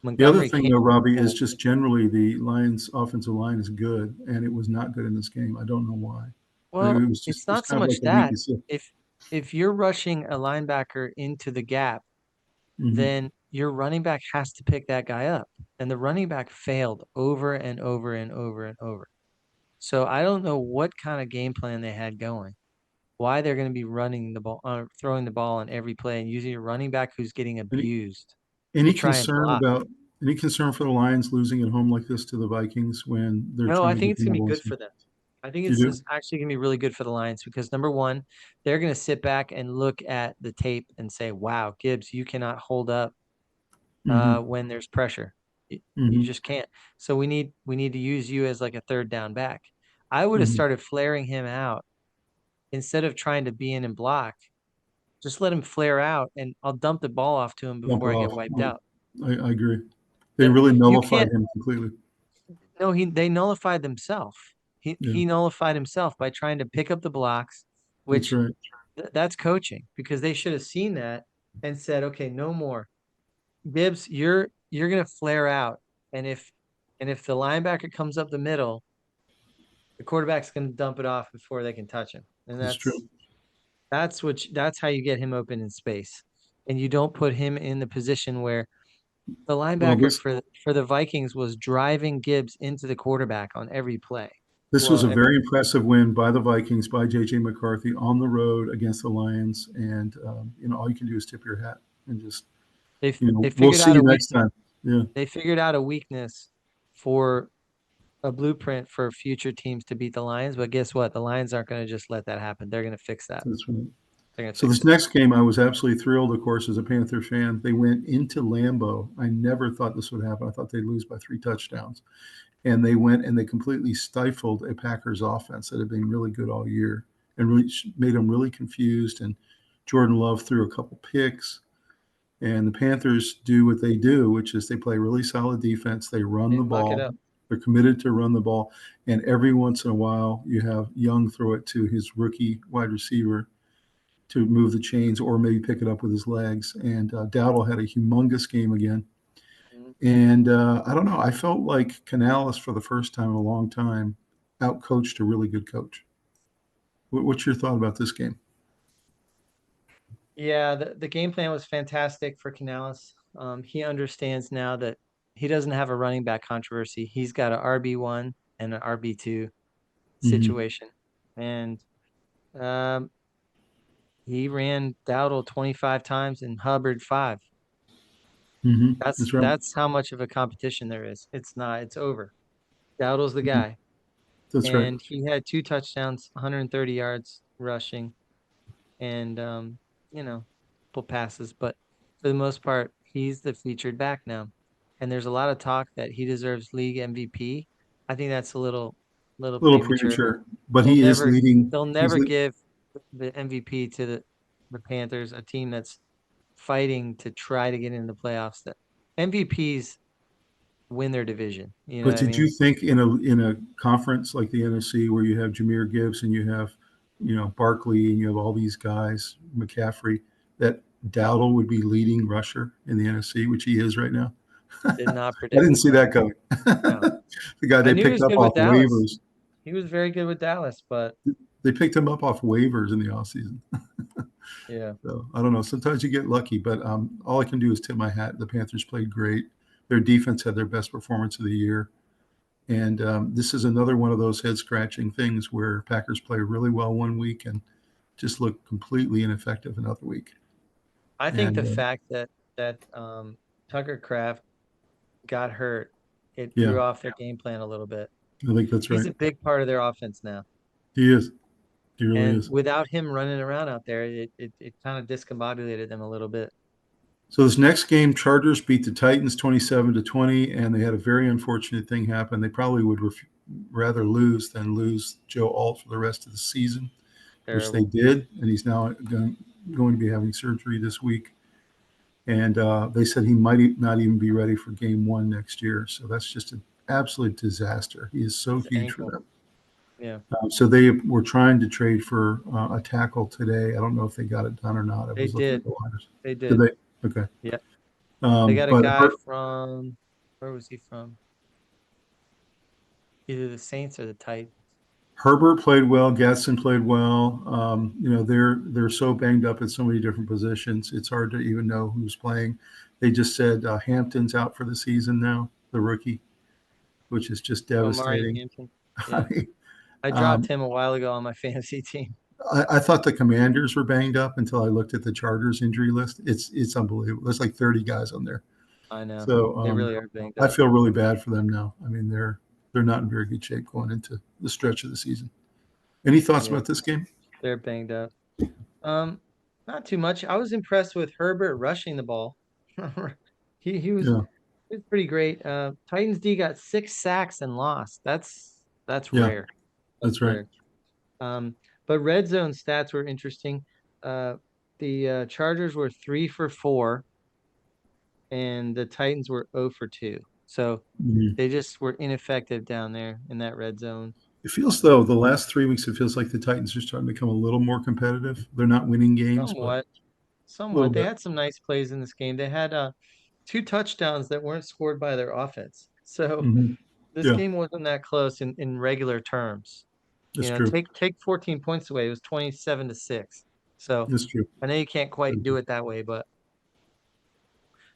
The other Montgomery thing, can't though, Robbie, is hold. just generally the Lions' offensive line is good, and it was not good in this game. I don't know why. Well, It it's was not so kind of like much a that. weakness. If you're rushing a linebacker into the gap, Mm-hmm. then your running back has to pick that guy up. And the running back failed over and over and over and over. So I don't know what kind of game plan they had going. Why they're going to be running the ball, throwing the ball on every play and using a running back who's getting Any, abused to any try and concern block. about any concern for the Lions losing at home like this to the Vikings when they're No, trying I to think get it's the going to number be one good seed? for them. I think You it's do? actually going to be really good for the Lions because number one, they're going to sit back and look at the tape and say, "Wow, Gibbs, you cannot hold up Mm-hmm. when there's pressure. You Mm-hmm. just can't. So we need to use you as like a third down back." I would have Mm-hmm. started flaring him out instead of trying to be in and block. Just let him flare out, and I'll dump the ball off to him Dump before I get off. wiped out. I agree. They That really you nullified can't. him completely. No, they nullified themselves. He Yeah, he nullified himself by trying to pick up the blocks, that's which right. that's coaching because they should have seen that and said, okay, no more. Gibbs, you're gonna flare out, and if the linebacker comes up the middle, the quarterback's gonna dump it off before they can touch him, and That's true. that's how you get him open in space, and you don't put him in the position where the Well, linebacker for the Vikings was driving Gibbs into the quarterback on every play. this was Well, a very impressive win by the Vikings, by J.J. McCarthy on the road against the Lions. And, all you can do is tip your hat and just, they we'll figured see out you a next time. Yeah, they figured out a weakness for a blueprint for future teams to beat the Lions, but guess what? The Lions aren't going to just let that happen. They're going to fix that. that's right. They're going to So fix this it. next game, I was absolutely thrilled, of course, as a Panther fan. They went into Lambeau. I never thought this would happen. I thought they'd lose by 3 touchdowns. And they went and they completely stifled a Packers offense that had been really good all year and really made them really confused. And Jordan Love threw a couple picks. And the Panthers do what they do, which is they play really solid defense. They run They the muck it ball. up. They're committed to run the ball. And every once in a while, you have Young throw it to his rookie wide receiver to move the chains or maybe pick it up with his legs. And Dowdle had a humongous game again. Mhm. And I don't know. I felt like Canales, for the first time in a long time, outcoached a really good coach. What's your thought about this game? Yeah, the game plan was fantastic for Canales. He understands now that he doesn't have a running back controversy. He's got an RB1 and an RB2 Mm-hmm. situation. And um, he ran Dowdle 25 times and Hubbard 5. Mm-hmm. That's That's right. that's how much of a competition there is. It's not, it's over. Dowdle's the Mhm. guy. That's right. And he had 2 touchdowns, 130 yards rushing, and couple passes. But for the most part, he's the featured back now. And there's a lot of talk that he deserves league MVP. I think that's a little A little premature. premature, but They'll he is never leading. they'll He's never give the MVP to the Panthers, a team that's fighting to try to get into the playoffs. That MVPs win their division. You know But what I did mean? you think in a conference like the NFC where you have Jameer Gibbs and you have Barkley and you have all these guys, McCaffrey, that Dowdle would be leading rusher in the NFC, which he is right now? Did not I predict didn't it. see No, that coming. no. The guy I they knew he picked was up good with off Dallas. waivers. He was very good with Dallas, but They picked him up off waivers in the offseason. yeah. So I don't know. Sometimes you get lucky, but all I can do is tip my hat. The Panthers played great. Their defense had their best performance of the year. And this is another one of those head scratching things where Packers play really well one week and just looked completely ineffective another week. I think the And fact that Tucker Kraft got hurt, it yeah, threw off their game plan a little bit. I think that's He's right. a big part of their offense now. He is. He really And is. without him running around out there, it kind of discombobulated them a little bit. So this next game, Chargers beat the Titans 27-20, and they had a very unfortunate thing happen. They probably would rather lose than lose Joe Alt for the rest of the season, which they Terrible. did, and he's now going to be having surgery this week. And they said he might not even be ready for game one next year. So that's just an absolute disaster. He is so His huge for ankle. them. Yeah. So they were trying to trade for a tackle today. I don't know if they got it done or not. I They was looking at did. the liners. They Did did. they? Okay. Yeah. They got a But guy from, where was he from? Either the Saints or the Titans. Herbert played well. Gatson played well. They're so banged up at so many different positions. It's hard to even know who's playing. They just said Hampton's out for the season now, the rookie, which is just Omari devastating. Hampton. I Yeah. mean, I dropped him a while ago on my fantasy team. I thought the Commanders were banged up until I looked at the Chargers injury list. It's unbelievable. There's like 30 guys on there. I know. So They really are banged I up. feel really bad for them now. I mean, they're not in very good shape going into the stretch of the season. Any thoughts Yeah, about this game? they're banged up. Um, Not too much. I was impressed with Herbert rushing the ball. He was Yeah, pretty great. Titans D got 6 sacks and lost. That's yeah, rare. that's That's right. rare. But red zone stats were interesting. The Chargers were 3 for 4, and the Titans were 0 for 2. So Mhm. they just were ineffective down there in that red zone. It feels though the last 3 weeks, it feels like the Titans are starting to become a little more competitive. They're not winning games, but Somewhat, a little somewhat. They bit. had some nice plays in this game. They had 2 touchdowns that weren't scored by their offense. So Hmm. this Yeah, game wasn't that close in regular terms. that's true. Take 14 points away. It was 27-6. So That's true. I know you can't quite Very do true. it that way, but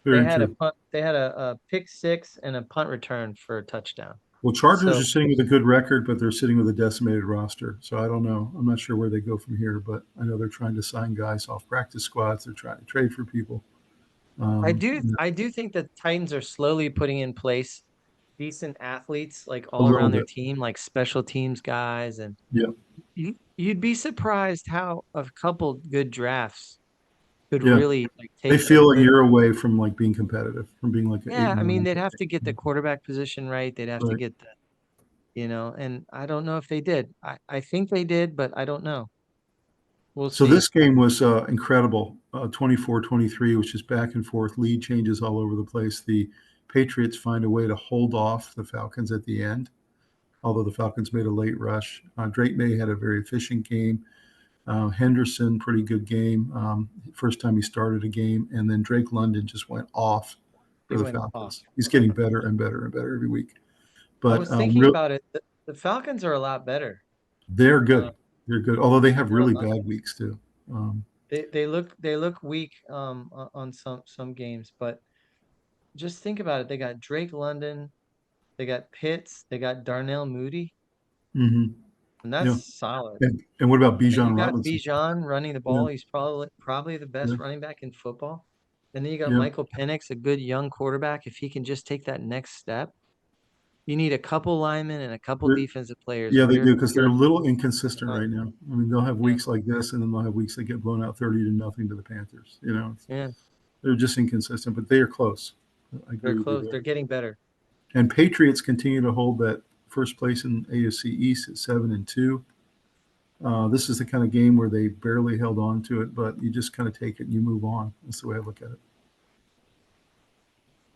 Very true. they had a pick six and a punt return for a touchdown. Well, Chargers are So sitting with a good record, but they're sitting with a decimated roster. So I don't know. I'm not sure where they go from here, but I know they're trying to sign guys off practice squads. They're trying to trade for people. I do think that Titans are slowly putting in place decent athletes like A all little around their bit. team, like special teams guys, and Yeah. you'd be surprised how a couple good drafts could Yeah. really like They take a feel a good. year away from like being competitive, from being like an eight Yeah, and I mean, nine. they'd have to get the quarterback position right. They'd have to Right. get and I don't know if they did. I think they did, but I don't know. We'll So this see. game was incredible, 24-23, which is back and forth, lead changes all over the place. The Patriots find a way to hold off the Falcons at the end, although the Falcons made a late rush. Drake May had a very efficient game. Henderson, pretty good game. First time he started a game. And then Drake London just went off He for the went off. Falcons. He's getting better and better and better every week. I But was thinking about it. The Falcons are a lot better. they're Uh, good. They're good, although they have they're a really lot. bad weeks too. Um, They look weak on some games, but just think about it. They got Drake London, they got Pitts, they got Darnell Moody, mhm. and that's Yeah. solid. And what about And then you Bijan got Robinson? Bijan running the Yeah, ball. He's probably the yeah, best running back in football. And then you got yeah. Michael Penix, a good young quarterback. If he can just take that next step, you need a couple linemen and a couple They're, defensive players, yeah, and they do because they're you're a little inconsistent fine. right now. I mean, they'll have Yeah, weeks like this, and then they'll have weeks that get blown out 30-0 to the Panthers. yeah, They're just inconsistent, but they are close. I they're agree with you close. there. They're getting better. And Patriots continue to hold that first place in AFC East at 7-2. This is the kind of game where they barely held on to it, but you just kind of take it and you move on. That's the way I look at it.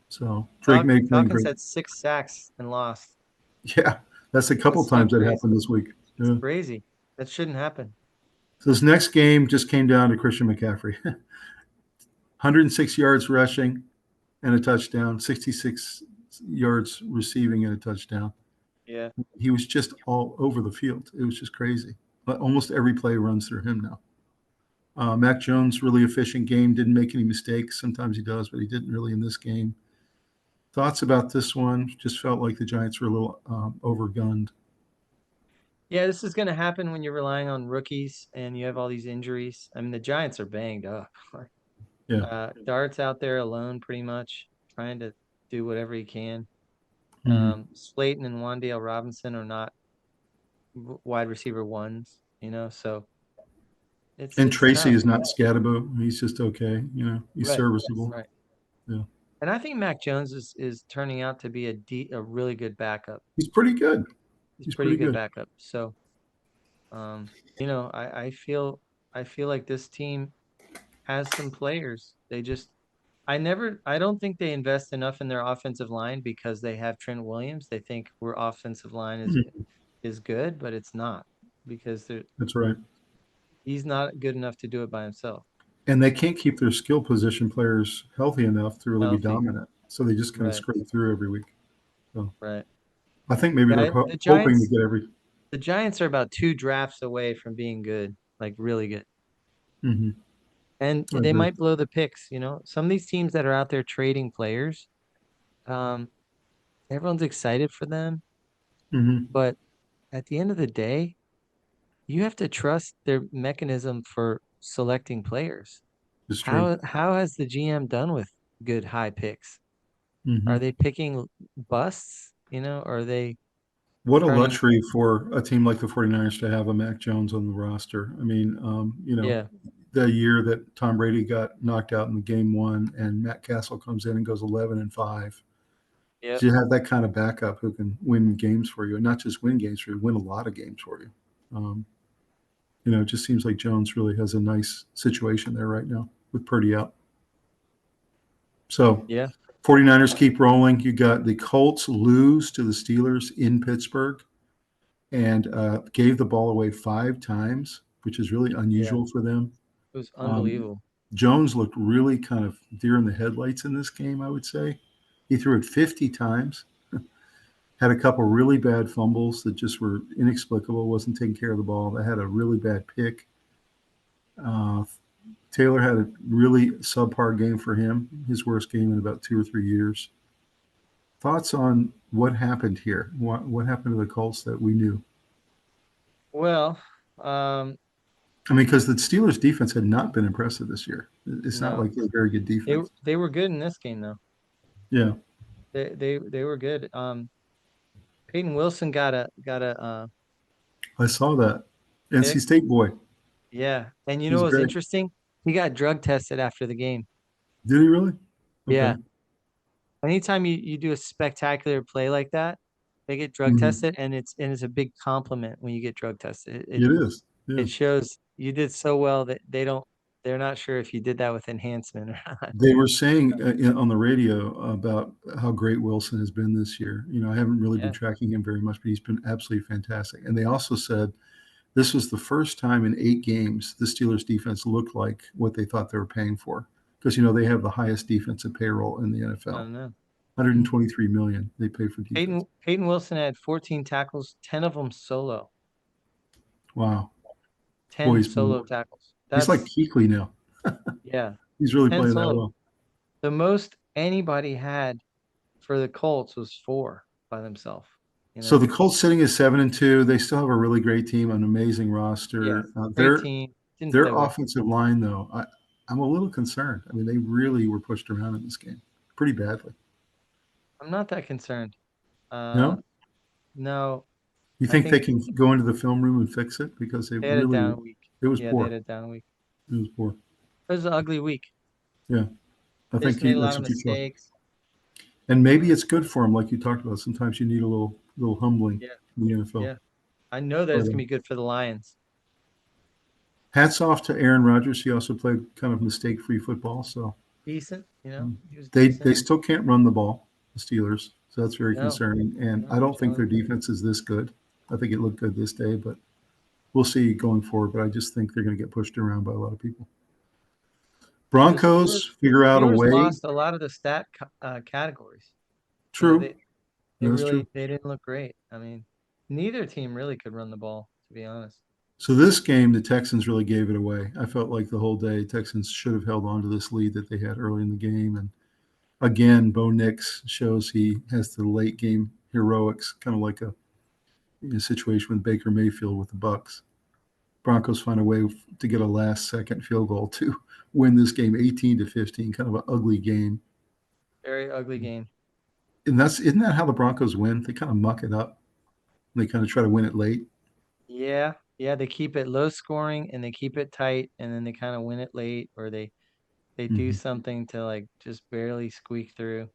So Drake May playing Falcons great. had 6 sacks and lost. Yeah, that's a couple That's so times that crazy. happened this week. It's Yeah. crazy. That shouldn't happen. So this next game just came down to Christian McCaffrey. 106 yards rushing and a touchdown, 66 yards receiving and a touchdown. Yeah. He was just all over the field. It was just crazy. But almost every play runs through him now. Mac Jones, really efficient game, didn't make any mistakes. Sometimes he does, but he didn't really in this game. Thoughts about this one? Just felt like the Giants were a little overgunned. Yeah, this is going to happen when you're relying on rookies and you have all these injuries. I mean, the Giants are banged up. Yeah. Dart's out there alone pretty much, trying to do whatever he can. Hmm. Slayton and Wan'Dale Robinson are not wide receiver ones, so And it's Tracy tough. is not Scatabo. He's just okay. He's Right, serviceable. right. Yeah. And I think Mac Jones is turning out to be a really good backup. He's pretty good. He's He's pretty pretty good good. backup. So, I feel like this team has some players. I don't think they invest enough in their offensive line because they have Trent Williams. They think our offensive line is Mhm. is good, but it's not because That's right. he's not good enough to do it by himself. And they can't keep their skill position players healthy enough to really be Healthy. dominant. So they just kind of Right, scrape through every week. So right. I think maybe they're Yeah, the hoping to Giants get every. the Giants are about 2 drafts away from being good, like really good. Hmm. And I they agree. might blow the picks. Some of these teams that are out there trading players, um, everyone's excited for them, Hmm. but at the end of the day, you have to trust their mechanism for selecting players. It's true. How has the GM done with good high picks? Hmm. Are they picking busts? Are they What a turning? luxury for a team like the 49ers to have a Mac Jones on the roster. I mean, Yeah, the year that Tom Brady got knocked out in the game one and Matt Castle comes in and goes 11-5. yep, To have that kind of backup who can win games for you, and not just win games for you, win a lot of games for you. Um, it just seems like Jones really has a nice situation there right now with Purdy out. So yeah, 49ers keep rolling. You got the Colts lose to the Steelers in Pittsburgh and gave the ball away 5 times, which is really yeah. unusual for them. It was Um, unbelievable. Jones looked really kind of deer in the headlights in this game, I would say. He threw it 50 times, had a couple really bad fumbles that just were inexplicable, wasn't taking care of the ball. That had a really bad pick. Uh, Taylor had a really subpar game for him, his worst game in about 2 or 3 years. Thoughts on what happened here? What happened to the Colts that we knew? Well, um, I mean, because the Steelers' defense had not been impressive this year. It's not no, like they're a very good they defense. they were good in this game though. Yeah, They were good. Peyton Wilson got a I saw that. NC pick. State boy. Yeah, and you know He's what was great. interesting? He got drug tested after the game. Did he really? Okay. Yeah. Anytime you do a spectacular play like that, they get drug Hmm. tested, and it's a big compliment when you get drug tested. It It is. Yeah. it shows you did so well that they're not sure if you did that with enhancement or not. They were saying on the radio about how great Wilson has been this year. I haven't really been Yeah. tracking him very much, but he's been absolutely fantastic. And they also said this was the first time in 8 games the Steelers defense looked like what they thought they were paying for. Because they have the highest defensive payroll in the I NFL. don't know. 123 million they pay for defense. Peyton Wilson had 14 tackles, 10 of them solo. Wow. Boy, 10 solo tackles. he's like That's Kuechly now. yeah, He's really 10 playing that solo. well. The most anybody had for the Colts was 4 by themselves, you So know. the Colts sitting at 7-2. They still have a really great team, an amazing Yeah, roster. great team. Didn't Their play well. offensive line, though, I'm a little concerned. I mean, they really were pushed around in this game pretty badly. I'm not that concerned. Uh, No, no, you I think they think can go into the film room and fix it because they they had a really were. down week. It was Yeah, they had poor. a down week. It was poor. It was an ugly week. Yeah, I They think just made a lot that's of what you saw. mistakes. And maybe it's good for them, like you talked about. Sometimes you need a little humbling Yeah, in the NFL. yeah. I know that But it's gonna be good for the Lions. hats off to Aaron Rodgers. He also played kind of mistake-free football, so Decent, he was they decent. still can't run the ball, the Steelers. So that's very No, concerning. And no, I I'm don't think telling their you. defense is this good. I think it looked good this day, but we'll see going forward. But I just think they're going to get pushed around by a lot of people. Yeah, the Broncos Steelers figure out a way. lost a lot of the categories. You know, True. they That's true. really they didn't look great. I mean, neither team really could run the ball, to be honest. So this game, the Texans really gave it away. I felt like the whole day Texans should have held on to this lead that they had early in the game. And again, Bo Nix shows he has the late game heroics, kind of like a situation with Baker Mayfield with the Bucks. Broncos find a way to get a last-second field goal to win this game 18-15, kind of an ugly game. Very ugly game. And isn't that how the Broncos win? They kind of muck it up. They kind of try to win it late. Yeah, they keep it low scoring and they keep it tight, and then they kind of win it late, or they do something to like just barely squeak through.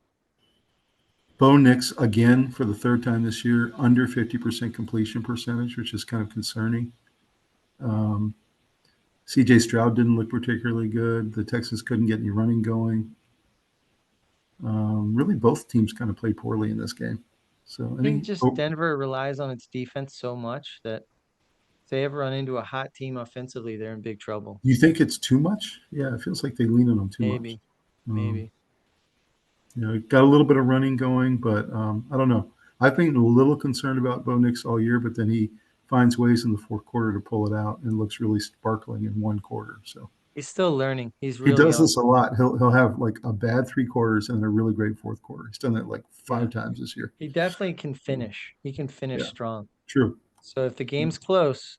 Bo Nix, again, for the third time this year, under 50% completion percentage, which is kind of concerning. CJ Stroud didn't look particularly good. The Texans couldn't get any running going. Really, both teams kind of played poorly in this game. So I think just Denver relies on its defense so much that if they ever run into a hot team offensively, they're in big trouble. You think it's too much? Yeah, it feels like they lean on them too much. Maybe. Got a little bit of running going, but I don't know. I've been a little concerned about Bo Nix all year, but then he finds ways in the fourth quarter to pull it out and looks really sparkling in one quarter. So he's still learning. He does this a lot. He'll have like a bad 3 quarters and a really great fourth quarter. He's done that like 5 times this year. He definitely can finish. He can finish strong. True. So if the game's close,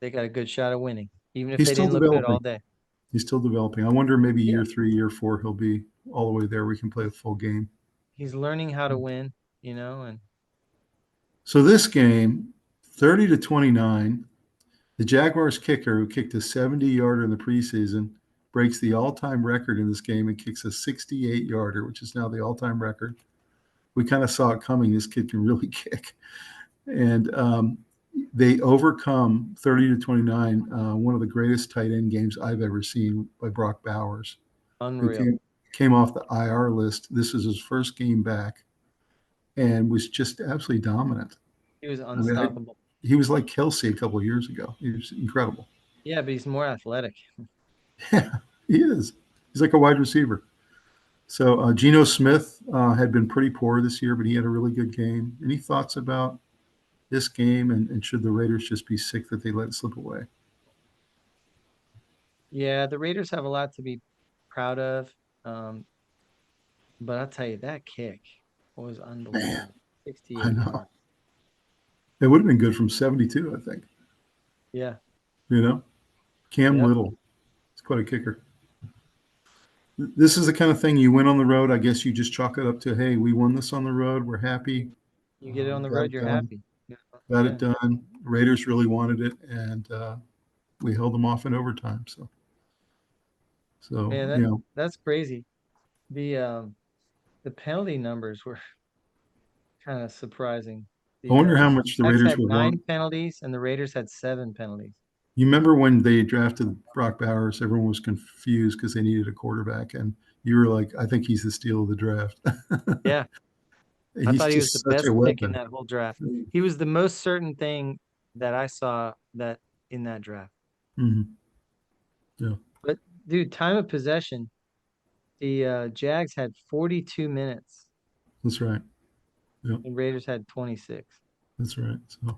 they got a good shot of winning, even if they didn't look good all day. He's still developing. I wonder maybe year 3, year 4, he'll be all the way there. We can play a full game. He's learning how to win, and so this game, 30-29, the Jaguars kicker, who kicked a 70-yarder in the preseason, breaks the all-time record in this game and kicks a 68-yarder, which is now the all-time record. We kind of saw it coming. This kid can really kick. And they overcome 30-29, one of the greatest tight end games I've ever seen by Brock Bowers. Unreal. Who came off the IR list. This is his first game back and was just absolutely dominant. He was unstoppable. He was like Kelsey a couple of years ago. He was incredible. Yeah, but he's more athletic. Yeah, he is. He's like a wide receiver. So Geno Smith had been pretty poor this year, but he had a really good game. Any thoughts about this game, and should the Raiders just be sick that they let it slip away? Yeah, the Raiders have a lot to be proud of. But I'll tell you, that kick was unbelievable. Man, 68 I know. yards. It would have been good from 72, I think. Yeah. Cam Little. It's quite a kicker. This is the kind of thing you win on the road. I guess you just chalk it up to, hey, we won this on the road. We're happy. You get it on the road, you're happy. Got it done. Raiders really wanted it, and we held them off in overtime. So man, that's crazy. The penalty numbers were kind of surprising. I wonder how much the Raiders had were 9 penalties, and the Raiders had 7 penalties. You remember when they drafted Brock Bowers, everyone was confused because they needed a quarterback, and you were like, I think he's the steal of the draft. Yeah. I thought he was the best pick in that whole draft. He was the most certain thing that I saw that in that draft. Mm-hmm. Yeah. But, dude, time of possession, the Jags had 42 minutes. That's right. Yep. And Raiders had 26. That's right. So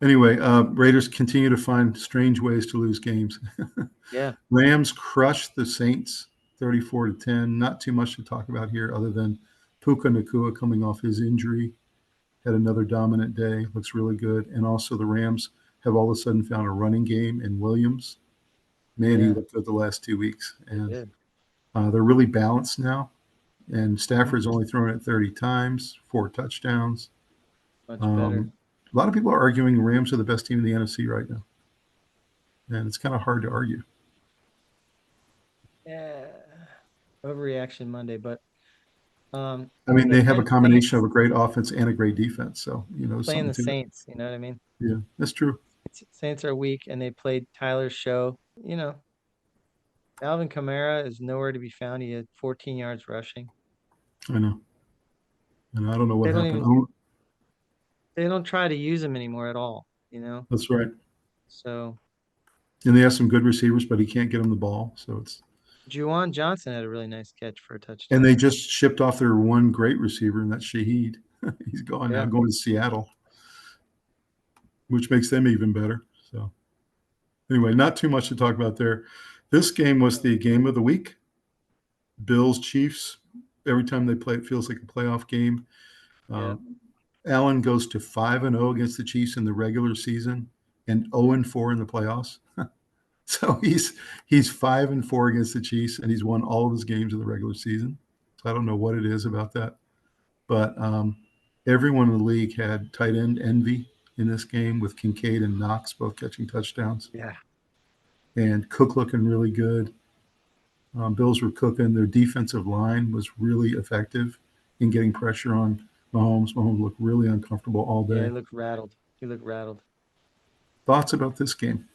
anyway, Raiders continue to find strange ways to lose games. Yeah. Rams crushed the Saints 34-10. Not too much to talk about here other than Puka Nacua coming off his injury. Had another dominant day. Looks really good. And also the Rams have all of a sudden found a running game in Williams. Man, he looked good the last 2 weeks. And they're really balanced now. And Stafford's only thrown it 30 times, 4 touchdowns. Much better. A lot of people are arguing the Rams are the best team in the NFC right now. And it's kind of hard to argue. Yeah. Overreaction Monday, but I mean, they have a combination of a great offense and a great defense. So, playing the Saints, you know what I mean? Yeah, that's true. Saints are weak, and they played Tyler's show. Alvin Kamara is nowhere to be found. He had 14 yards rushing. I know. And I don't know what happened. They don't try to use him anymore at all, That's right. So. And they have some good receivers, but he can't get them the ball. So it's. Juwan Johnson had a really nice catch for a touchdown. And they just shipped off their one great receiver, and that's Shaheed. He's gone now, going to Seattle, which makes them even better. So anyway, not too much to talk about there. This game was the game of the week. Bills, Chiefs. Every time they play, it feels like a playoff game. Allen goes to 5-0 against the Chiefs in the regular season and 0-4 in the playoffs. So he's 5-4 against the Chiefs, and he's won all of his games in the regular season. So I don't know what it is about that, but everyone in the league had tight end envy in this game with Kincaid and Knox both catching touchdowns. Yeah. And Cook looking really good. Bills were cooking. Their defensive line was really effective in getting pressure on Mahomes. Mahomes looked really uncomfortable all day. Yeah, he looked rattled. He looked rattled. Thoughts about this game?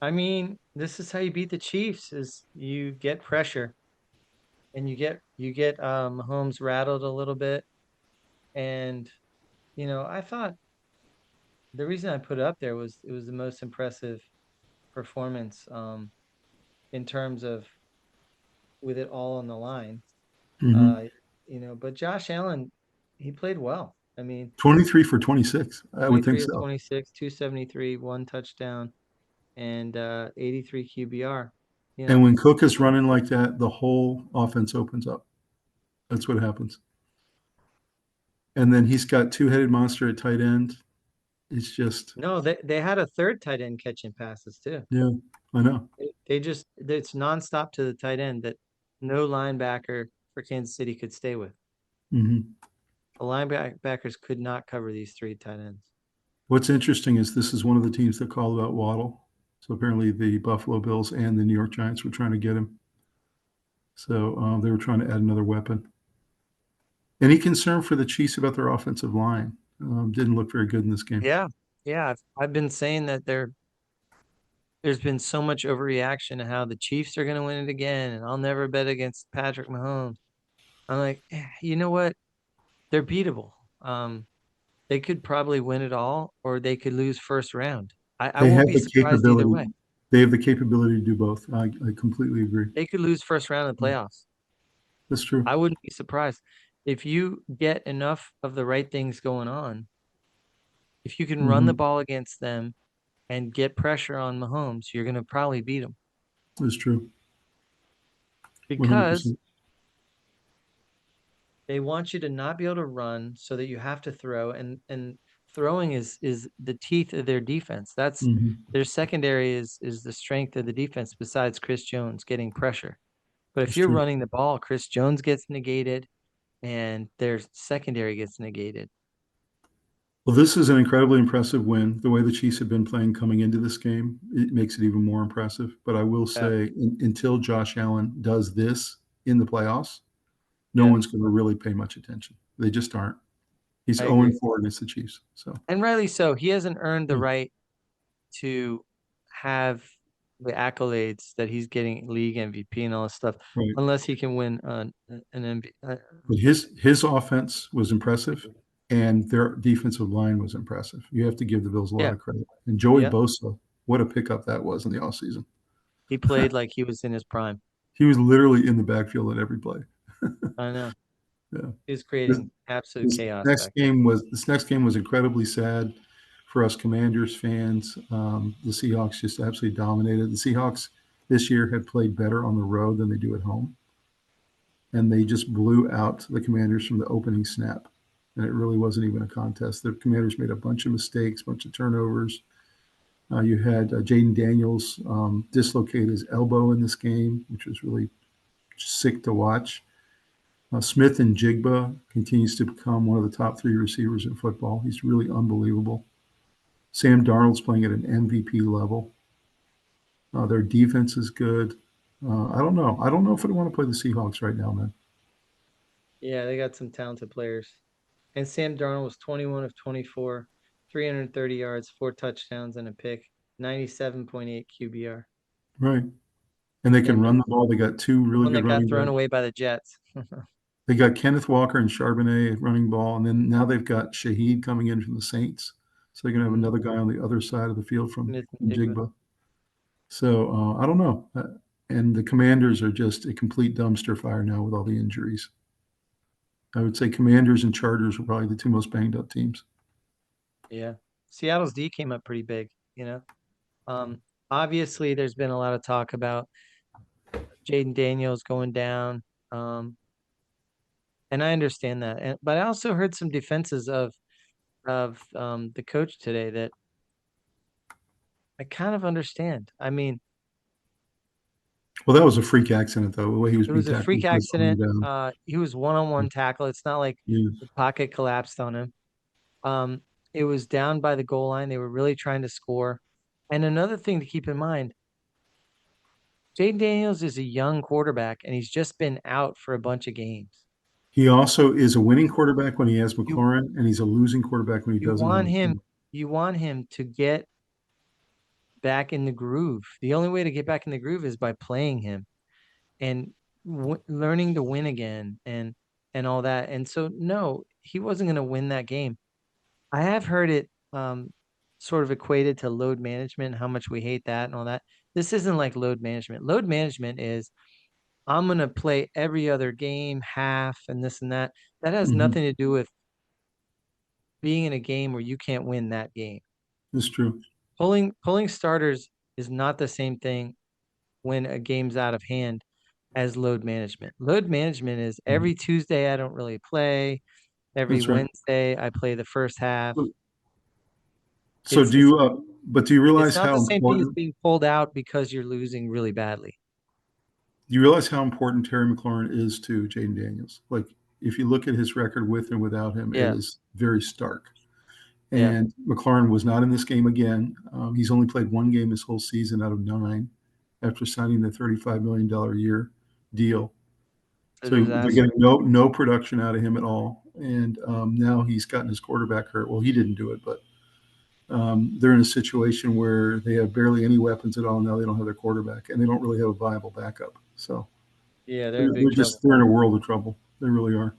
I mean, this is how you beat the Chiefs: is you get pressure and you get Mahomes rattled a little bit. And I thought the reason I put it up there was it was the most impressive performance in terms of with it all on the line. Mm-hmm. Uh, but Josh Allen, he played well. I mean, 23 for 26. I would think 23 of so. 26, 273, one touchdown, and 83 QBR. And when Cook is running like that, the whole offense opens up. That's what happens. And then he's got two-headed monster at tight end. It's just, No, they had a third tight end catching passes too. yeah, I know. It's nonstop to the tight end that no linebacker for Kansas City could stay with. Mm-hmm. The linebackers could not cover these three tight ends. What's interesting is this is one of the teams that called out Waddle. So apparently the Buffalo Bills and the New York Giants were trying to get him. So they were trying to add another weapon. Any concern for the Chiefs about their offensive line? Didn't look very good in this game. Yeah, yeah. I've been saying that there's been so much overreaction to how the Chiefs are going to win it again, and I'll never bet against Patrick Mahomes. I'm like, you know what? They're beatable. They could probably win it all, or they could lose first round. I They won't have be the surprised either capability. way. They have the capability to do both. I completely agree. They could lose first round in the playoffs. That's true. I wouldn't be surprised if you get enough of the right things going on. If you can run the Mm-hmm. ball against them and get pressure on Mahomes, you're going to probably beat them That's true. because 100%. they want you to not be able to run so that you have to throw, and throwing is the teeth of their defense. That's Mm-hmm. their secondary is the strength of the defense besides Chris Jones getting pressure. But if That's you're true. running the ball, Chris Jones gets negated and their secondary gets negated. Well, this is an incredibly impressive win. The way the Chiefs have been playing coming into this game, it makes it even more impressive. But I will Yeah, say, until Josh Allen does this in the playoffs, no yeah, one's going to really pay much attention. They just aren't. He's I agree. 0-4 against the Chiefs. So, And rightly so. He hasn't earned the yeah, right to have the accolades that he's getting league MVP and all this stuff, right. unless he can win an MVP. But his offense was impressive, and their defensive line was impressive. You have to give the Bills a lot Yeah, of credit. And Joey yeah. Bosa, what a pickup that was in the offseason. He played like he was in his prime. He was literally in the backfield at every play. I know. Yeah. He was This, creating absolute chaos back there. this next game was incredibly sad for us Commanders fans. The Seahawks just absolutely dominated. The Seahawks this year have played better on the road than they do at home, and they just blew out the Commanders from the opening snap. And it really wasn't even a contest. The Commanders made a bunch of mistakes, bunch of turnovers. You had Jaden Daniels dislocate his elbow in this game, which was really sick to watch. Smith and Jigba continues to become one of the top three receivers in football. He's really unbelievable. Sam Darnold's playing at an MVP level. Their defense is good. I don't know. I don't know if I want to play the Seahawks right now, man. Yeah, they got some talented players. And Sam Darnold was 21 of 24, 330 yards, 4 touchdowns, and a pick, 97.8 QBR. Right. And they can And run the ball. They got two really one good that got running thrown backs. away by the Jets. They got Kenneth Walker and Charbonnet running ball, and then now they've got Shaheed coming in from the Saints. So they're going to have another guy on the other side of the field from Smith and Jigba. Jigba. So I don't know. And the Commanders are just a complete dumpster fire now with all the injuries. I would say Commanders and Chargers were probably the two most banged up teams. Yeah. Seattle's D came up pretty big. Obviously there's been a lot of talk about Jaden Daniels going down. Um, And I understand that. But I also heard some defenses of the coach today that I kind of understand. I mean, Well, that was a freak accident, though. The way he was it being was a tackled freak was coming accident. down. He was one-on-one tackle. It's not like Yeah. the pocket collapsed on him. Um, it was down by the goal line. They were really trying to score. And another thing to keep in mind, Jaden Daniels is a young quarterback, and he's just been out for a bunch of games. He also is a winning quarterback when he has You McLaurin, and he's a losing quarterback when he you doesn't have want him McLaurin. you want him to get back in the groove. The only way to get back in the groove is by playing him and learning to win again and all that. And so no, he wasn't going to win that game. I have heard it sort of equated to load management, how much we hate that and all that. This isn't like load management. Load management is I'm going to play every other game, half, and this and that. That has Mhm. nothing to do with being in a game where you can't win that game. That's true. Pulling starters is not the same thing when a game's out of hand as load management. Load management is Mhm. every Tuesday I don't really play. Every That's right. Wednesday I play the first half. So It's do it's you, but do you it's realize not how the same thing as important, being pulled out because you're losing really badly. Terry McLaurin is to Jaden Daniels? Like, if you look at his record with and without him, it Yeah, is very stark. yeah. And McLaurin was not in this game again. He's only played one game this whole season out of 9 after signing the $35 million a year deal. It's a So they're disaster. getting no production out of him at all. And now he's gotten his quarterback hurt. Well, he didn't do it, but they're in a situation where they have barely any weapons at all. Now they don't have their quarterback, and they don't really have a viable backup. So Yeah, they're in they're big just trouble. they're in a world of trouble. They really are.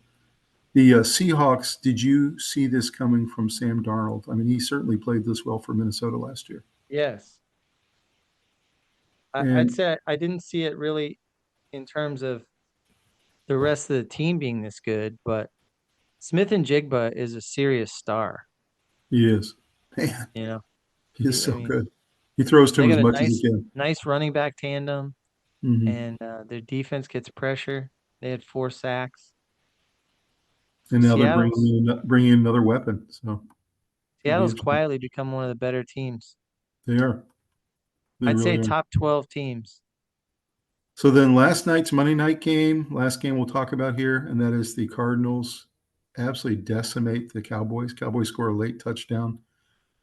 The Seahawks. Did you see this coming from Sam Darnold? I mean, he certainly played this well for Minnesota last year. Yes. I'd And say I didn't see it really in terms of the rest of the team being this good, but Smith and Jigba is a serious star. he is, man, You know, he is I so mean, good. He throws to they him as got a much as he can. nice running back tandem, Hmm. and their defense gets pressure. They had 4 sacks. And now they're Seattle's bringing in another weapon. So it'll be Seattle's interesting. quietly become one of the better teams. They are. They I'd say really are. top 12 teams. So then last night's Monday night game, last game we'll talk about here, and that is the Cardinals absolutely decimate the Cowboys. Cowboys score a late touchdown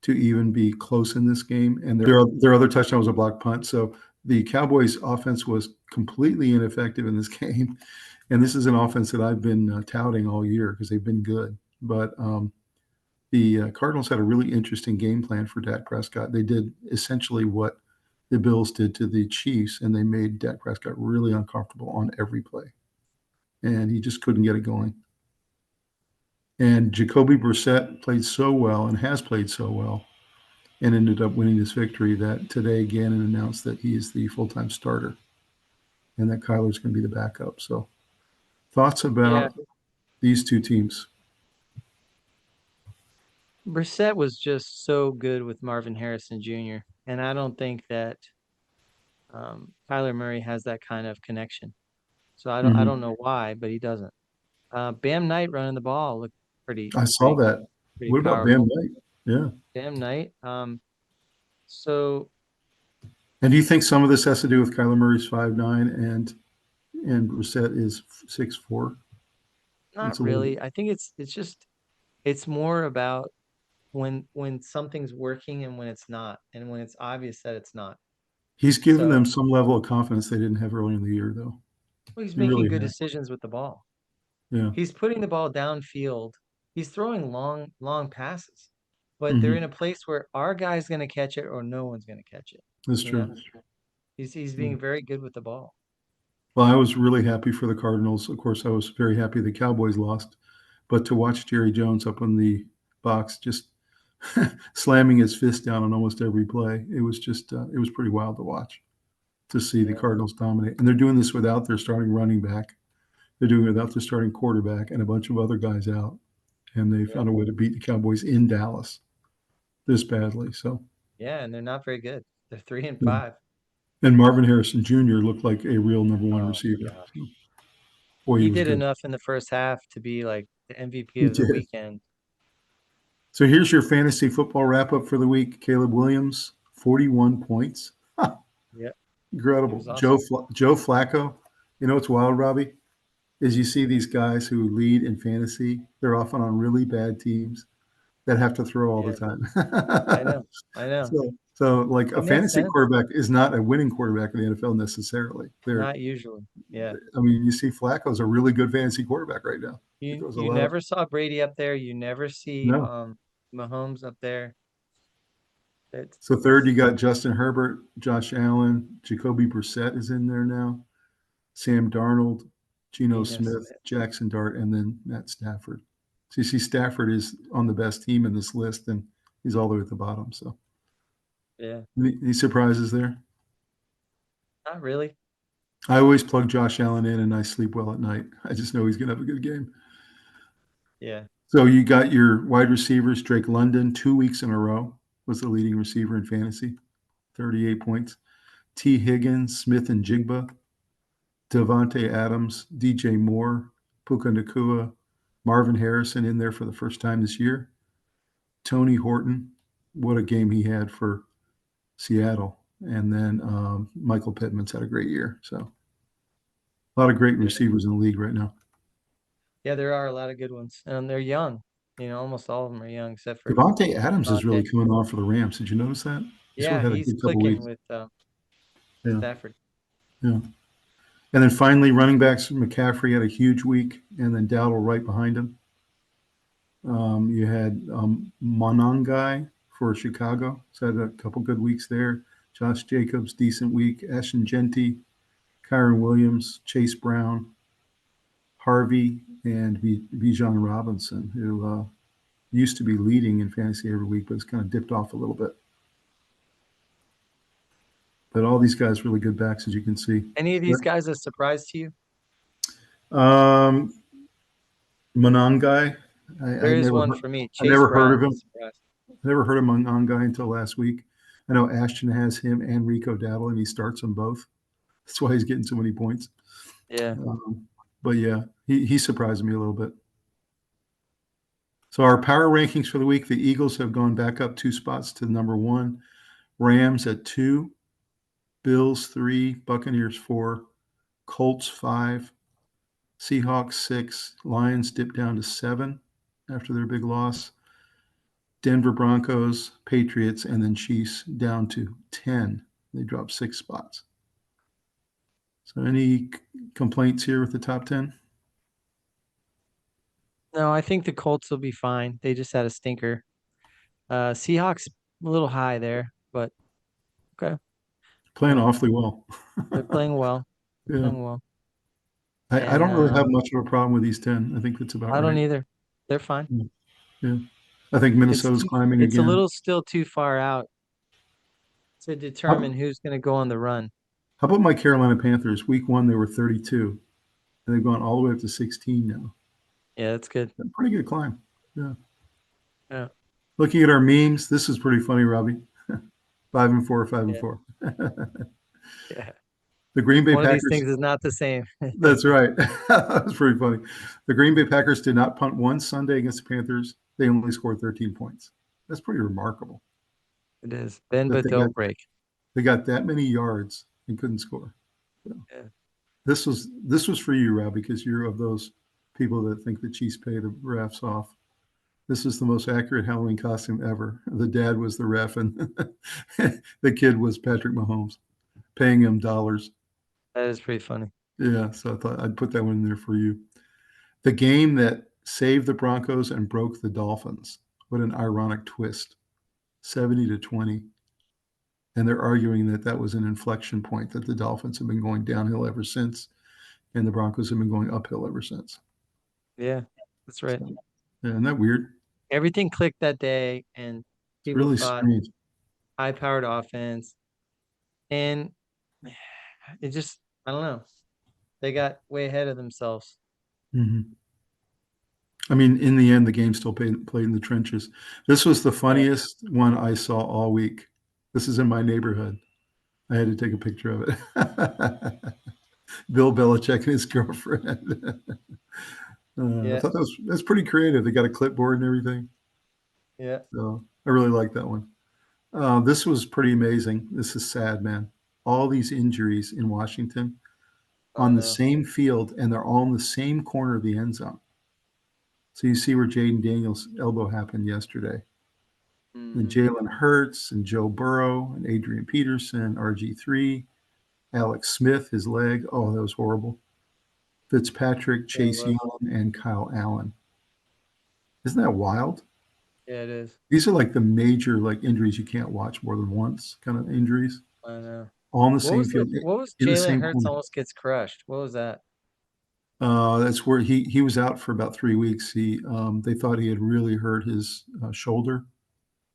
to even be close in this game, and their other touchdown was a block punt. So the Cowboys offense was completely ineffective in this game, and this is an offense that I've been touting all year because they've been good. But the Cardinals had a really interesting game plan for Dak Prescott. They did essentially what the Bills did to the Chiefs, and they made Dak Prescott really uncomfortable on every play, and he just couldn't get it going. And Jacoby Brissett played so well and has played so well and ended up winning this victory that today Gannon announced that he is the full-time starter and that Kyler's going to be the backup. So thoughts Yeah, about these two teams? Brissett was just so good with Marvin Harrison Jr., and I don't think that Kyler Murray has that kind of connection. So I Mm-hmm. don't know why, but he doesn't. Bam Knight running the ball looked I saw pretty that. pretty What about Bam powerful. Knight? Yeah. Bam Knight. So And do you think some of this has to do with Kyler Murray's 5'9" and Brissett is 6'4"? It's not a little. really. I think it's just it's more about when something's working and when it's not, and when it's obvious that it's not. He's given So them some level of confidence they didn't have early in the year, though. well, he's He making really good has. decisions with the ball. Yeah. He's putting the ball downfield. He's throwing long passes, but they're Hmm. in a place where our guy's going to catch it or no one's going to catch it. That's You know, true. he's Yeah. being very good with the ball. Well, I was really happy for the Cardinals. Of course, I was very happy the Cowboys lost, but to watch Jerry Jones up in the box just slamming his fist down on almost every play, it was just it was pretty wild to watch to see the Yeah, Cardinals dominate. And they're doing this without their starting running back. They're doing it without their starting quarterback and a bunch of other guys out. And they yeah, found a way to beat the Cowboys in Dallas this badly. So, yeah, and they're not very good. They're three and yeah. five. And Marvin Harrison Jr. looked like a real number one Oh receiver. gosh, So, Boy, he He was did good. enough in the first half to be like the MVP He of the did. weekend. So here's your fantasy football wrap up for the week. Caleb Williams, 41 points. Yeah, he Incredible. was awesome. Joe Flacco. You know what's wild, Robbie? Is you see these guys who lead in fantasy, they're often on really bad teams that have to throw all the Yeah, time. I know. I know. So like a It makes fantasy sense. quarterback is not a winning quarterback in the NFL necessarily. Not usually. Yeah. I mean, you see Flacco's a really good fantasy quarterback right now. He You throws a you lot of, never saw Brady up there. You never see no. Mahomes up there. It's So third, you got Justin Herbert, Josh Allen, Jacoby Brissett is in there now, Sam Darnold, Geno Geno Smith, Smith. Jackson Dart, and then Matt Stafford. So you see Stafford is on the best team in this list, and he's all the way at the bottom. So Yeah. any surprises there? Not really. I always plug Josh Allen in, and I sleep well at night. I just know he's going to have a good game. Yeah. So you got your wide receivers, Drake London, 2 weeks in a row was the leading receiver in fantasy, 38 points. T. Higgins, Smith and Jigba, Devontae Adams, DJ Moore, Puka Nakua, Marvin Harrison in there for the first time this year. Tony Horton, what a game he had for Seattle. And then Michael Pittman's had a great year. So a lot of great Yeah. receivers in the league right now. Yeah, there are a lot of good ones. And they're young. Almost all of them are young except for Devontae Adams is really Devontae. coming on for the Rams. Did you notice that? He's really Yeah, had a he's good couple clicking weeks. with Yeah, Stafford. yeah. And then finally, running backs, McCaffrey had a huge week, and then Dowdle right behind him. You had Monangai for Chicago. So had a couple good weeks there. Josh Jacobs, decent week. Ashton Genty, Kyron Williams, Chase Brown, Harvey, and Bijan Robinson, who used to be leading in fantasy every week, but it's kind of dipped off a little bit. But all these guys really good backs, as you can see. Any of these guys a surprise to you? Monangai, There is one for me. I Chase never heard Brown of is a him. surprise. I never heard of Monangai until last week. I know Ashton has him and Rico Dowdle, and he starts them both. That's why he's getting so many points. Yeah. But yeah, he surprised me a little bit. So our power rankings for the week, the Eagles have gone back up 2 spots to number 1. Rams at 2, Bills 3, Buccaneers 4, Colts 5, Seahawks 6, Lions dipped down to 7 after their big loss. Denver Broncos, Patriots, and then Chiefs down to 10. They dropped 6 spots. So any complaints here with the top 10? No, I think the Colts will be fine. They just had a stinker. Seahawks a little high there, but okay. Playing awfully well. They're playing well. They're Yeah. playing well. I And don't really have much of a problem with these 10. I think that's about I don't right. either. They're fine. Yeah. I think It's Minnesota's climbing it's a again. little still too far out to determine How, who's going to go on the run. how about my Carolina Panthers? Week 1, they were 32, and they've gone all the way up to 16 now. Yeah, that's good. Pretty good climb. Yeah. Yeah. Looking at our memes, this is pretty funny, Robbie. 5-4, 5-4. Yeah. The Green Bay One of these Packers. things is not the same. That's right. That's pretty funny. The Green Bay Packers did not punt one Sunday against the Panthers. They only scored 13 points. That's pretty remarkable. It is. Bend That but don't break. they got that many yards and couldn't score. So Yeah. this was for you, Rob, because you're of those people that think the Chiefs pay the refs off. This is the most accurate Halloween costume ever. The dad was the ref, and the kid was Patrick Mahomes, paying him dollars. That is pretty funny. Yeah, so I thought I'd put that one in there for you. The game that saved the Broncos and broke the Dolphins. What an ironic twist. 70-20. And they're arguing that that was an inflection point, that the Dolphins have been going downhill ever since, and the Broncos have been going uphill ever since. Yeah, that's right. So, yeah, isn't that weird? Everything clicked that day, and It's people really thought strange. high-powered offense. And it just, I don't know. They got way ahead of themselves. Mm-hmm. I mean, in the end, the game still played in the trenches. This was the funniest one I saw all week. This is in my neighborhood. I had to take a picture of it. Bill Belichick and his girlfriend. I Yeah, thought that's pretty creative. They got a clipboard and everything. yeah. So I really like that one. This was pretty amazing. This is sad, man. All these injuries in Washington I on the know. same field, and they're all in the same corner of the end zone. So you see where Jaden Daniels' elbow happened yesterday. And Hmm. Jalen Hurts and Joe Burrow and Adrian Peterson, RG3, Alex Smith, his leg. Oh, that was horrible. Fitzpatrick, Yeah, it Chase was. Young, and Kyle Allen. Isn't that wild? Yeah, it is. These are like the major like injuries you can't watch more than once kind of injuries. I know. All in the What same was field, what was in the Jalen same Hurts corner. almost gets crushed? What was that? That's where he was out for about 3 weeks. They thought he had really hurt his shoulder,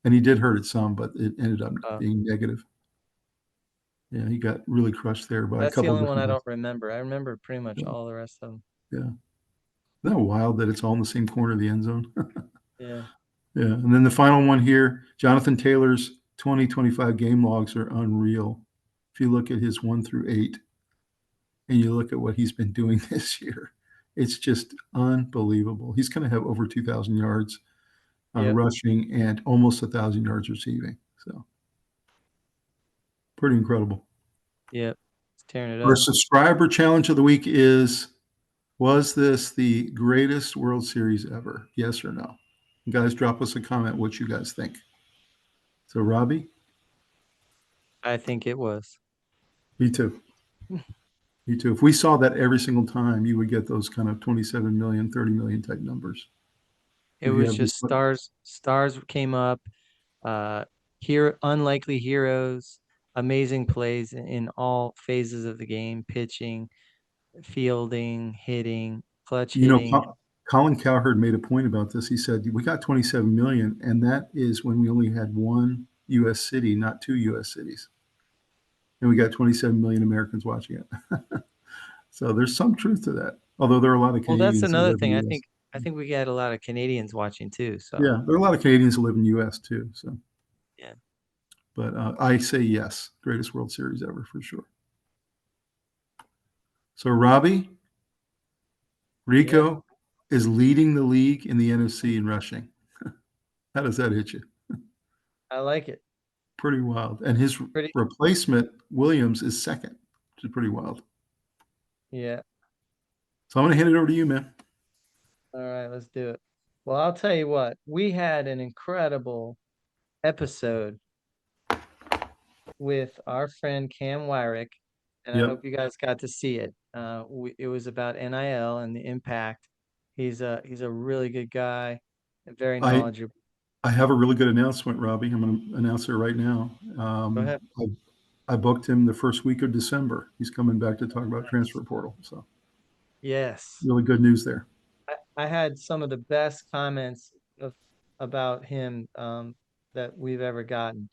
and he did hurt it some, but it ended up Oh, being negative. Yeah, he got really crushed there by a that's the couple only one different I guys. don't remember. I remember pretty much Yeah, all the rest of them. yeah. Isn't that wild that it's all in the same corner of the end zone? Yeah. Yeah, and then the final one here, Jonathan Taylor's 2025 game logs are unreal. If you look at his 1 through 8, and you look at what he's been doing this year, it's just unbelievable. He's going to have over 2,000 yards Yep. rushing and almost 1,000 yards receiving. So pretty incredible. Yep. It's tearing it Our up. subscriber challenge of the week is: was this the greatest World Series ever? Yes or no? You guys, drop us a comment what you guys think. So, Robbie, I think it was. me too. Me too. If we saw that every single time, you would get those kind of 27 million, 30 million type numbers. It If you was have this, just stars came up, here unlikely heroes, amazing plays in all phases of the game, pitching, fielding, hitting, clutch you know, hitting. Colin Cowherd made a point about this. He said, we got 27 million, and that is when we only had one U.S. city, not two U.S. cities. And we got 27 million Americans watching it. So there's some truth to that. Although there are a lot of Well, that's Canadians that another live in thing. the U.S. I think we got a lot of Canadians watching too. So Yeah, there are a lot of Canadians that live in the U.S. too. So, yeah. but I say yes, greatest World Series ever for sure. So Robbie, Yep. Rico is leading the league in the NFC in rushing. How does that hit you? I like it. Pretty wild. And his Pretty. replacement, Williams, is second, which is pretty wild. Yeah. So I'm going to hand it over to you, man. All right, let's do it. Well, I'll tell you what, we had an incredible episode with our friend Cam Wyrick, and I Yep. hope you guys got to see it. It was about NIL and the impact. He's a really good guy, very I knowledgeable. I have a really good announcement, Robbie. I'm going to announce it right now. Go ahead. I booked him the first week of December. He's coming back to talk about Nice. transfer portal. So Yes. really good news there. I had some of the best comments about him that we've ever gotten.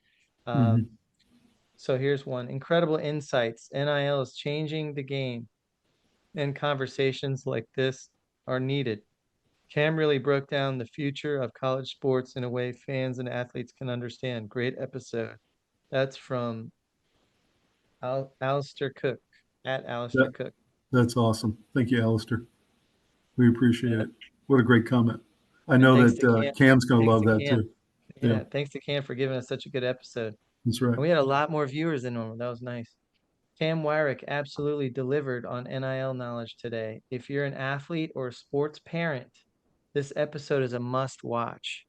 Hmm. Um, so here's one. Incredible insights. NIL is changing the game, and conversations like this are needed. Cam really broke down the future of college sports in a way fans and athletes can understand. Great episode. That's from Alistair Cook, at Alistair That, Cook. that's awesome. Thank you, Alistair. We appreciate Yeah. it. What a great comment. I And know thanks that to Cam. Cam's going to Thanks love to that Cam. too. Yeah, Yeah, thanks to Cam for giving us such a good episode. that's right. And we had a lot more viewers than normal. That was nice. Cam Wyrick absolutely delivered on NIL knowledge today. If you're an athlete or a sports parent, this episode is a must watch.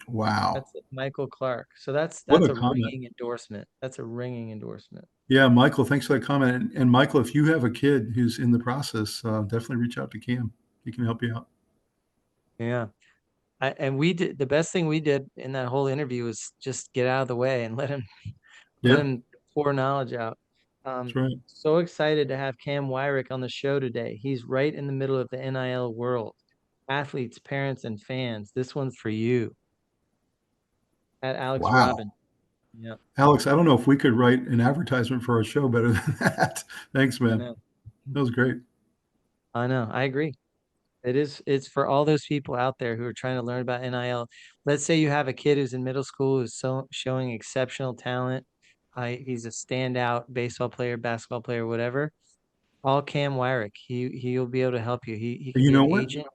Wow. That's Michael Clark. So What that's a a comment. ringing endorsement. That's a ringing endorsement. Yeah, Michael, thanks for that comment. And Michael, if you have a kid who's in the process, definitely reach out to Cam. He can help you out. Yeah. And we did the best thing we did in that whole interview was just get out of the way and let Yeah, him pour knowledge out. that's right. So excited to have Cam Wyrick on the show today. He's right in the middle of the NIL world. Athletes, parents, and fans. This one's for you. At Alex Wow. Robin. Yeah, Alex, I don't know if we could write an advertisement for our show better than that. Thanks, I man. know. That was great. I know. I agree. It's for all those people out there who are trying to learn about NIL. Let's say you have a kid who's in middle school who's showing exceptional talent. He's a standout baseball player, basketball player, whatever. Call Cam Wyrick. He'll be able to help you. He can You be know an what? agent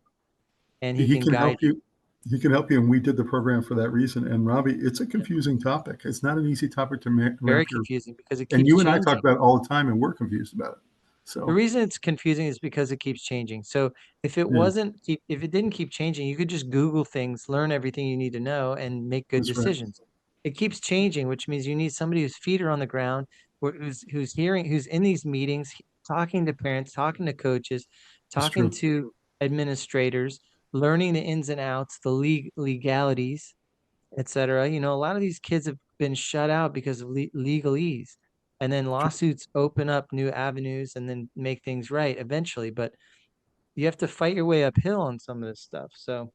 and he He can can guide help you. you. He can help you, and we did the program for that reason. And Robbie, it's a confusing topic. It's not an easy topic to Very wrap your. confusing because it And keeps you and I talk changing. about it all the time, and we're confused about it. The So reason it's confusing is because it keeps changing. So yeah, if it didn't keep changing, you could just Google things, learn everything you need to know, and make good that's right. decisions. It keeps changing, which means you need somebody whose feet are on the ground, who's in these meetings, talking to parents, talking to coaches, It's talking true. to administrators, learning the ins and outs, the legalities, etc. A lot of these kids have been shut out because of legalese, and then lawsuits open up new avenues and then make things right eventually. But you have to fight your way uphill on some of this stuff. So,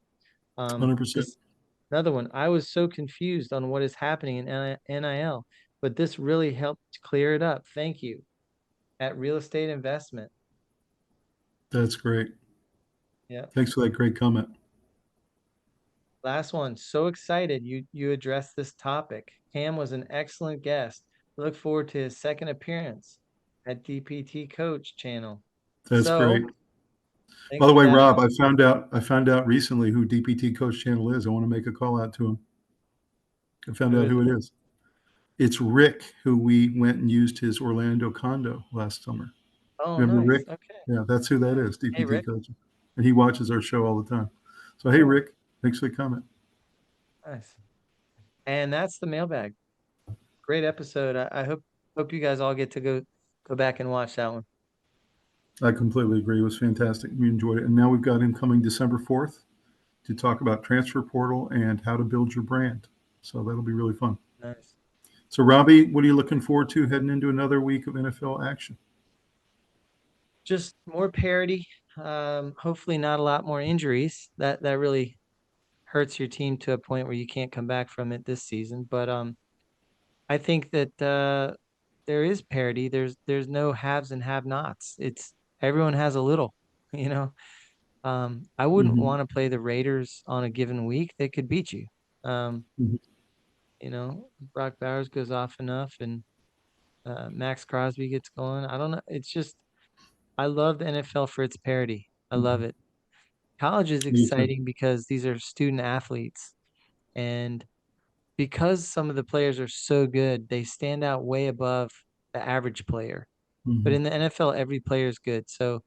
100%. this another one. I was so confused on what is happening in NIL, but this really helped clear it up. Thank you. At Real Estate Investment. That's great. Yeah. Thanks for that great comment. Last one. So excited you addressed this topic. Cam was an excellent guest. Look forward to his second appearance at DPT Coach channel. That's So great. By thanks the for way, that, Rob, Mark. I found out recently who DPT Coach Channel is. I want to make a call out to him. I found Who out is who it? it is. It's Rick, who we went and used his Orlando condo last summer. Oh, Remember nice. Rick? Okay. Yeah, that's who that is, Hey, DPT Rick. Coach. And he watches our show all the time. So, hey, Cool. Rick, thanks for the comment. Nice. And that's the mailbag. Great episode. I hope you guys all get to go back and watch that one. I completely agree. It was fantastic. We enjoyed it. And now we've got him coming December 4th to talk about transfer portal and how to build your brand. So that'll be really fun. Nice. So, Robbie, what are you looking forward to heading into another week of NFL action? Just more parity. Hopefully not a lot more injuries. That really hurts your team to a point where you can't come back from it this season. But I think that there is parity. There's no haves and have-nots. It's everyone has a little, you know. I wouldn't Mm-hmm. want to play the Raiders on a given week. They could beat you. Um, Mm-hmm. Brock Bowers goes off enough and Max Crosby gets going. I don't know. It's just I love the NFL for its parity. I love it. College is Me too. exciting because these are student athletes and because some of the players are so good, they stand out way above the average player. But Mm-hmm. in the NFL, every player is good. So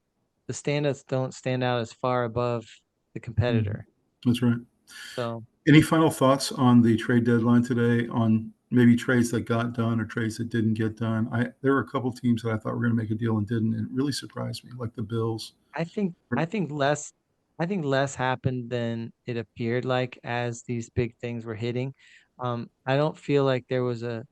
the standouts don't stand out as far above the Mm-hmm. competitor. That's right. So Any final thoughts on the trade deadline today on maybe trades that got done or trades that didn't get done? There were a couple teams that I thought were going to make a deal and didn't, and it really surprised me, like the Bills. I think I think less I think less happened than it appeared like as these big things were hitting. I don't feel like there was a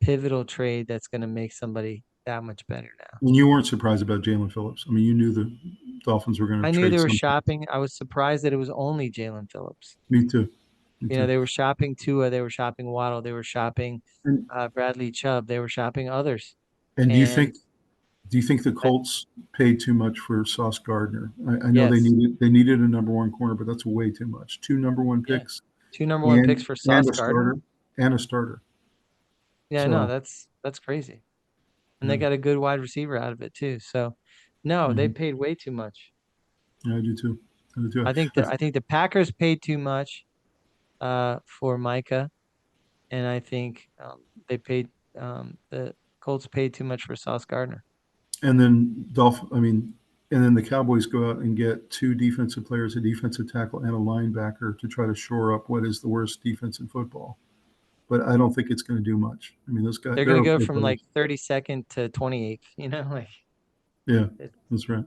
pivotal trade that's going to make somebody that much better now. And you weren't surprised about Jalen Phillips. I mean, you knew the Dolphins were going to I knew they trade were something. shopping. I was surprised that it was only Jalen Phillips. Me too. Me too. They were shopping Tua, they were shopping Waddle, they were shopping And Bradley Chubb, they were shopping others. and And do you think the I, Colts paid too much for Sauce Gardner? I know yes, they needed a number one corner, but that's way too much. Two number one yeah, picks two number one picks for and Sauce a Gardner. starter and a starter. Yeah, I know So that's crazy. And they yeah, got a good wide receiver out of it too. So no, they mhm. paid way too much. Yeah, I do too. I do too. I think the Packers paid too much for Micah, and I think the Colts paid too much for Sauce Gardner. And then and then the Cowboys go out and get two defensive players, a defensive tackle and a linebacker to try to shore up what is the worst defense in football. But I don't think it's going to do much. I mean, those guys, They're they're gonna go okay from players. like 32nd to 28th, like Yeah, it, that's right.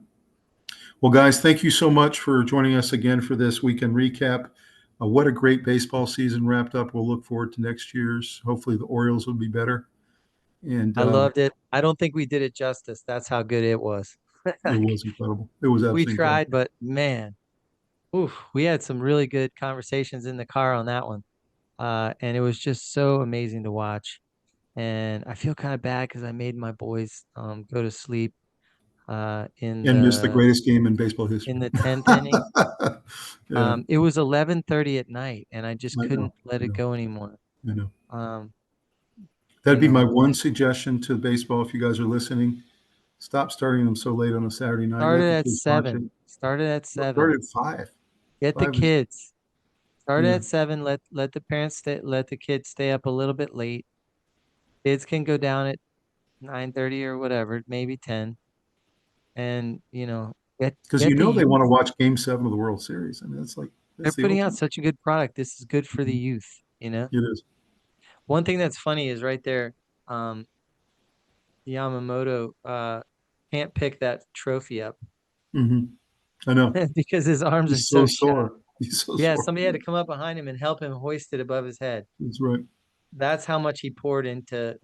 Well, guys, thank you so much for joining us again for this weekend recap. What a great baseball season wrapped up. We'll look forward to next year's. Hopefully, the Orioles will be better. And I loved it. I don't think we did it justice. That's how good it was. it Like, was incredible. It was we absolutely incredible. tried, but man, oof, we had some really good conversations in the car on that one. And it was just so amazing to watch. And I feel kind of bad because I made my boys go to sleep in And missed the the greatest game in baseball history. 10th inning. Yeah, It was 11:30 at night, and I just I know. couldn't let I it know. go anymore. I know. Um, you That'd be my know, one suggestion to baseball if you guys are listening. Stop starting them so late on a Saturday night. Started Let the at kids watch it. 7. Started at 7. Started at 5. Get the 5 is, kids. Started yeah. at 7. Let the parents let the kids stay up a little bit late. Kids can go down at 9:30 or whatever, maybe 10. And Because get the they youth. want to watch Game 7 of the World Series. I mean, that's They're the putting out ultimate. such a good product. This is good for the Mhm. youth. It is. One thing that's funny is right there, um, Yamamoto can't pick that trophy up Hmm. I know. because his arms are He's so so shot. sore. He's so Yeah, sore. somebody had to come up behind him and help him hoist it above his head. That's right. That's how much he poured into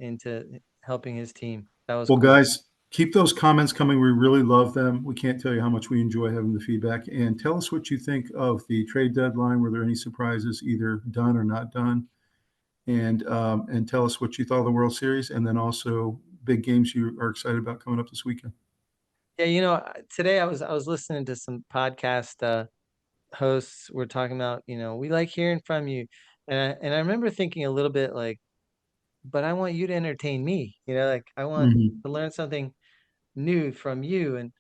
helping his team. That was Well, cool. guys, keep those comments coming. We really love them. We can't tell you how much we enjoy having the feedback. And tell us what you think of the trade deadline. Were there any surprises, either done or not done? And tell us what you thought of the World Series, and then also big games you are excited about coming up this weekend. Yeah, today I was listening to some podcast hosts were talking about, we like hearing from you. And I remember thinking a little bit like, but I want you to entertain me, like I want Hmm. to learn something new from you.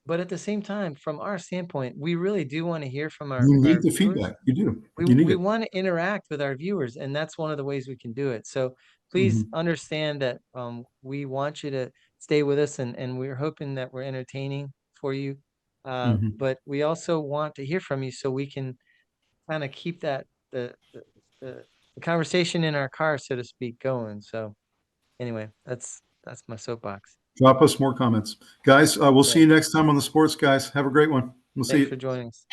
But at the same time, from our standpoint, we really do want to hear from our, You need our the viewers. feedback. You do. We You need we it. want to interact with our viewers, and that's one of the ways we can do it. So please Hmm. understand that we want you to stay with us, and we're hoping that we're entertaining for you. Hmm. But we also want to hear from you so we can kind of keep the the conversation in our car, so to speak, going. So anyway, that's my soapbox. Drop us more comments, guys. We'll see Yeah. you next time on the Sports Guys. Have a great one. We'll see Thanks for you. joining us.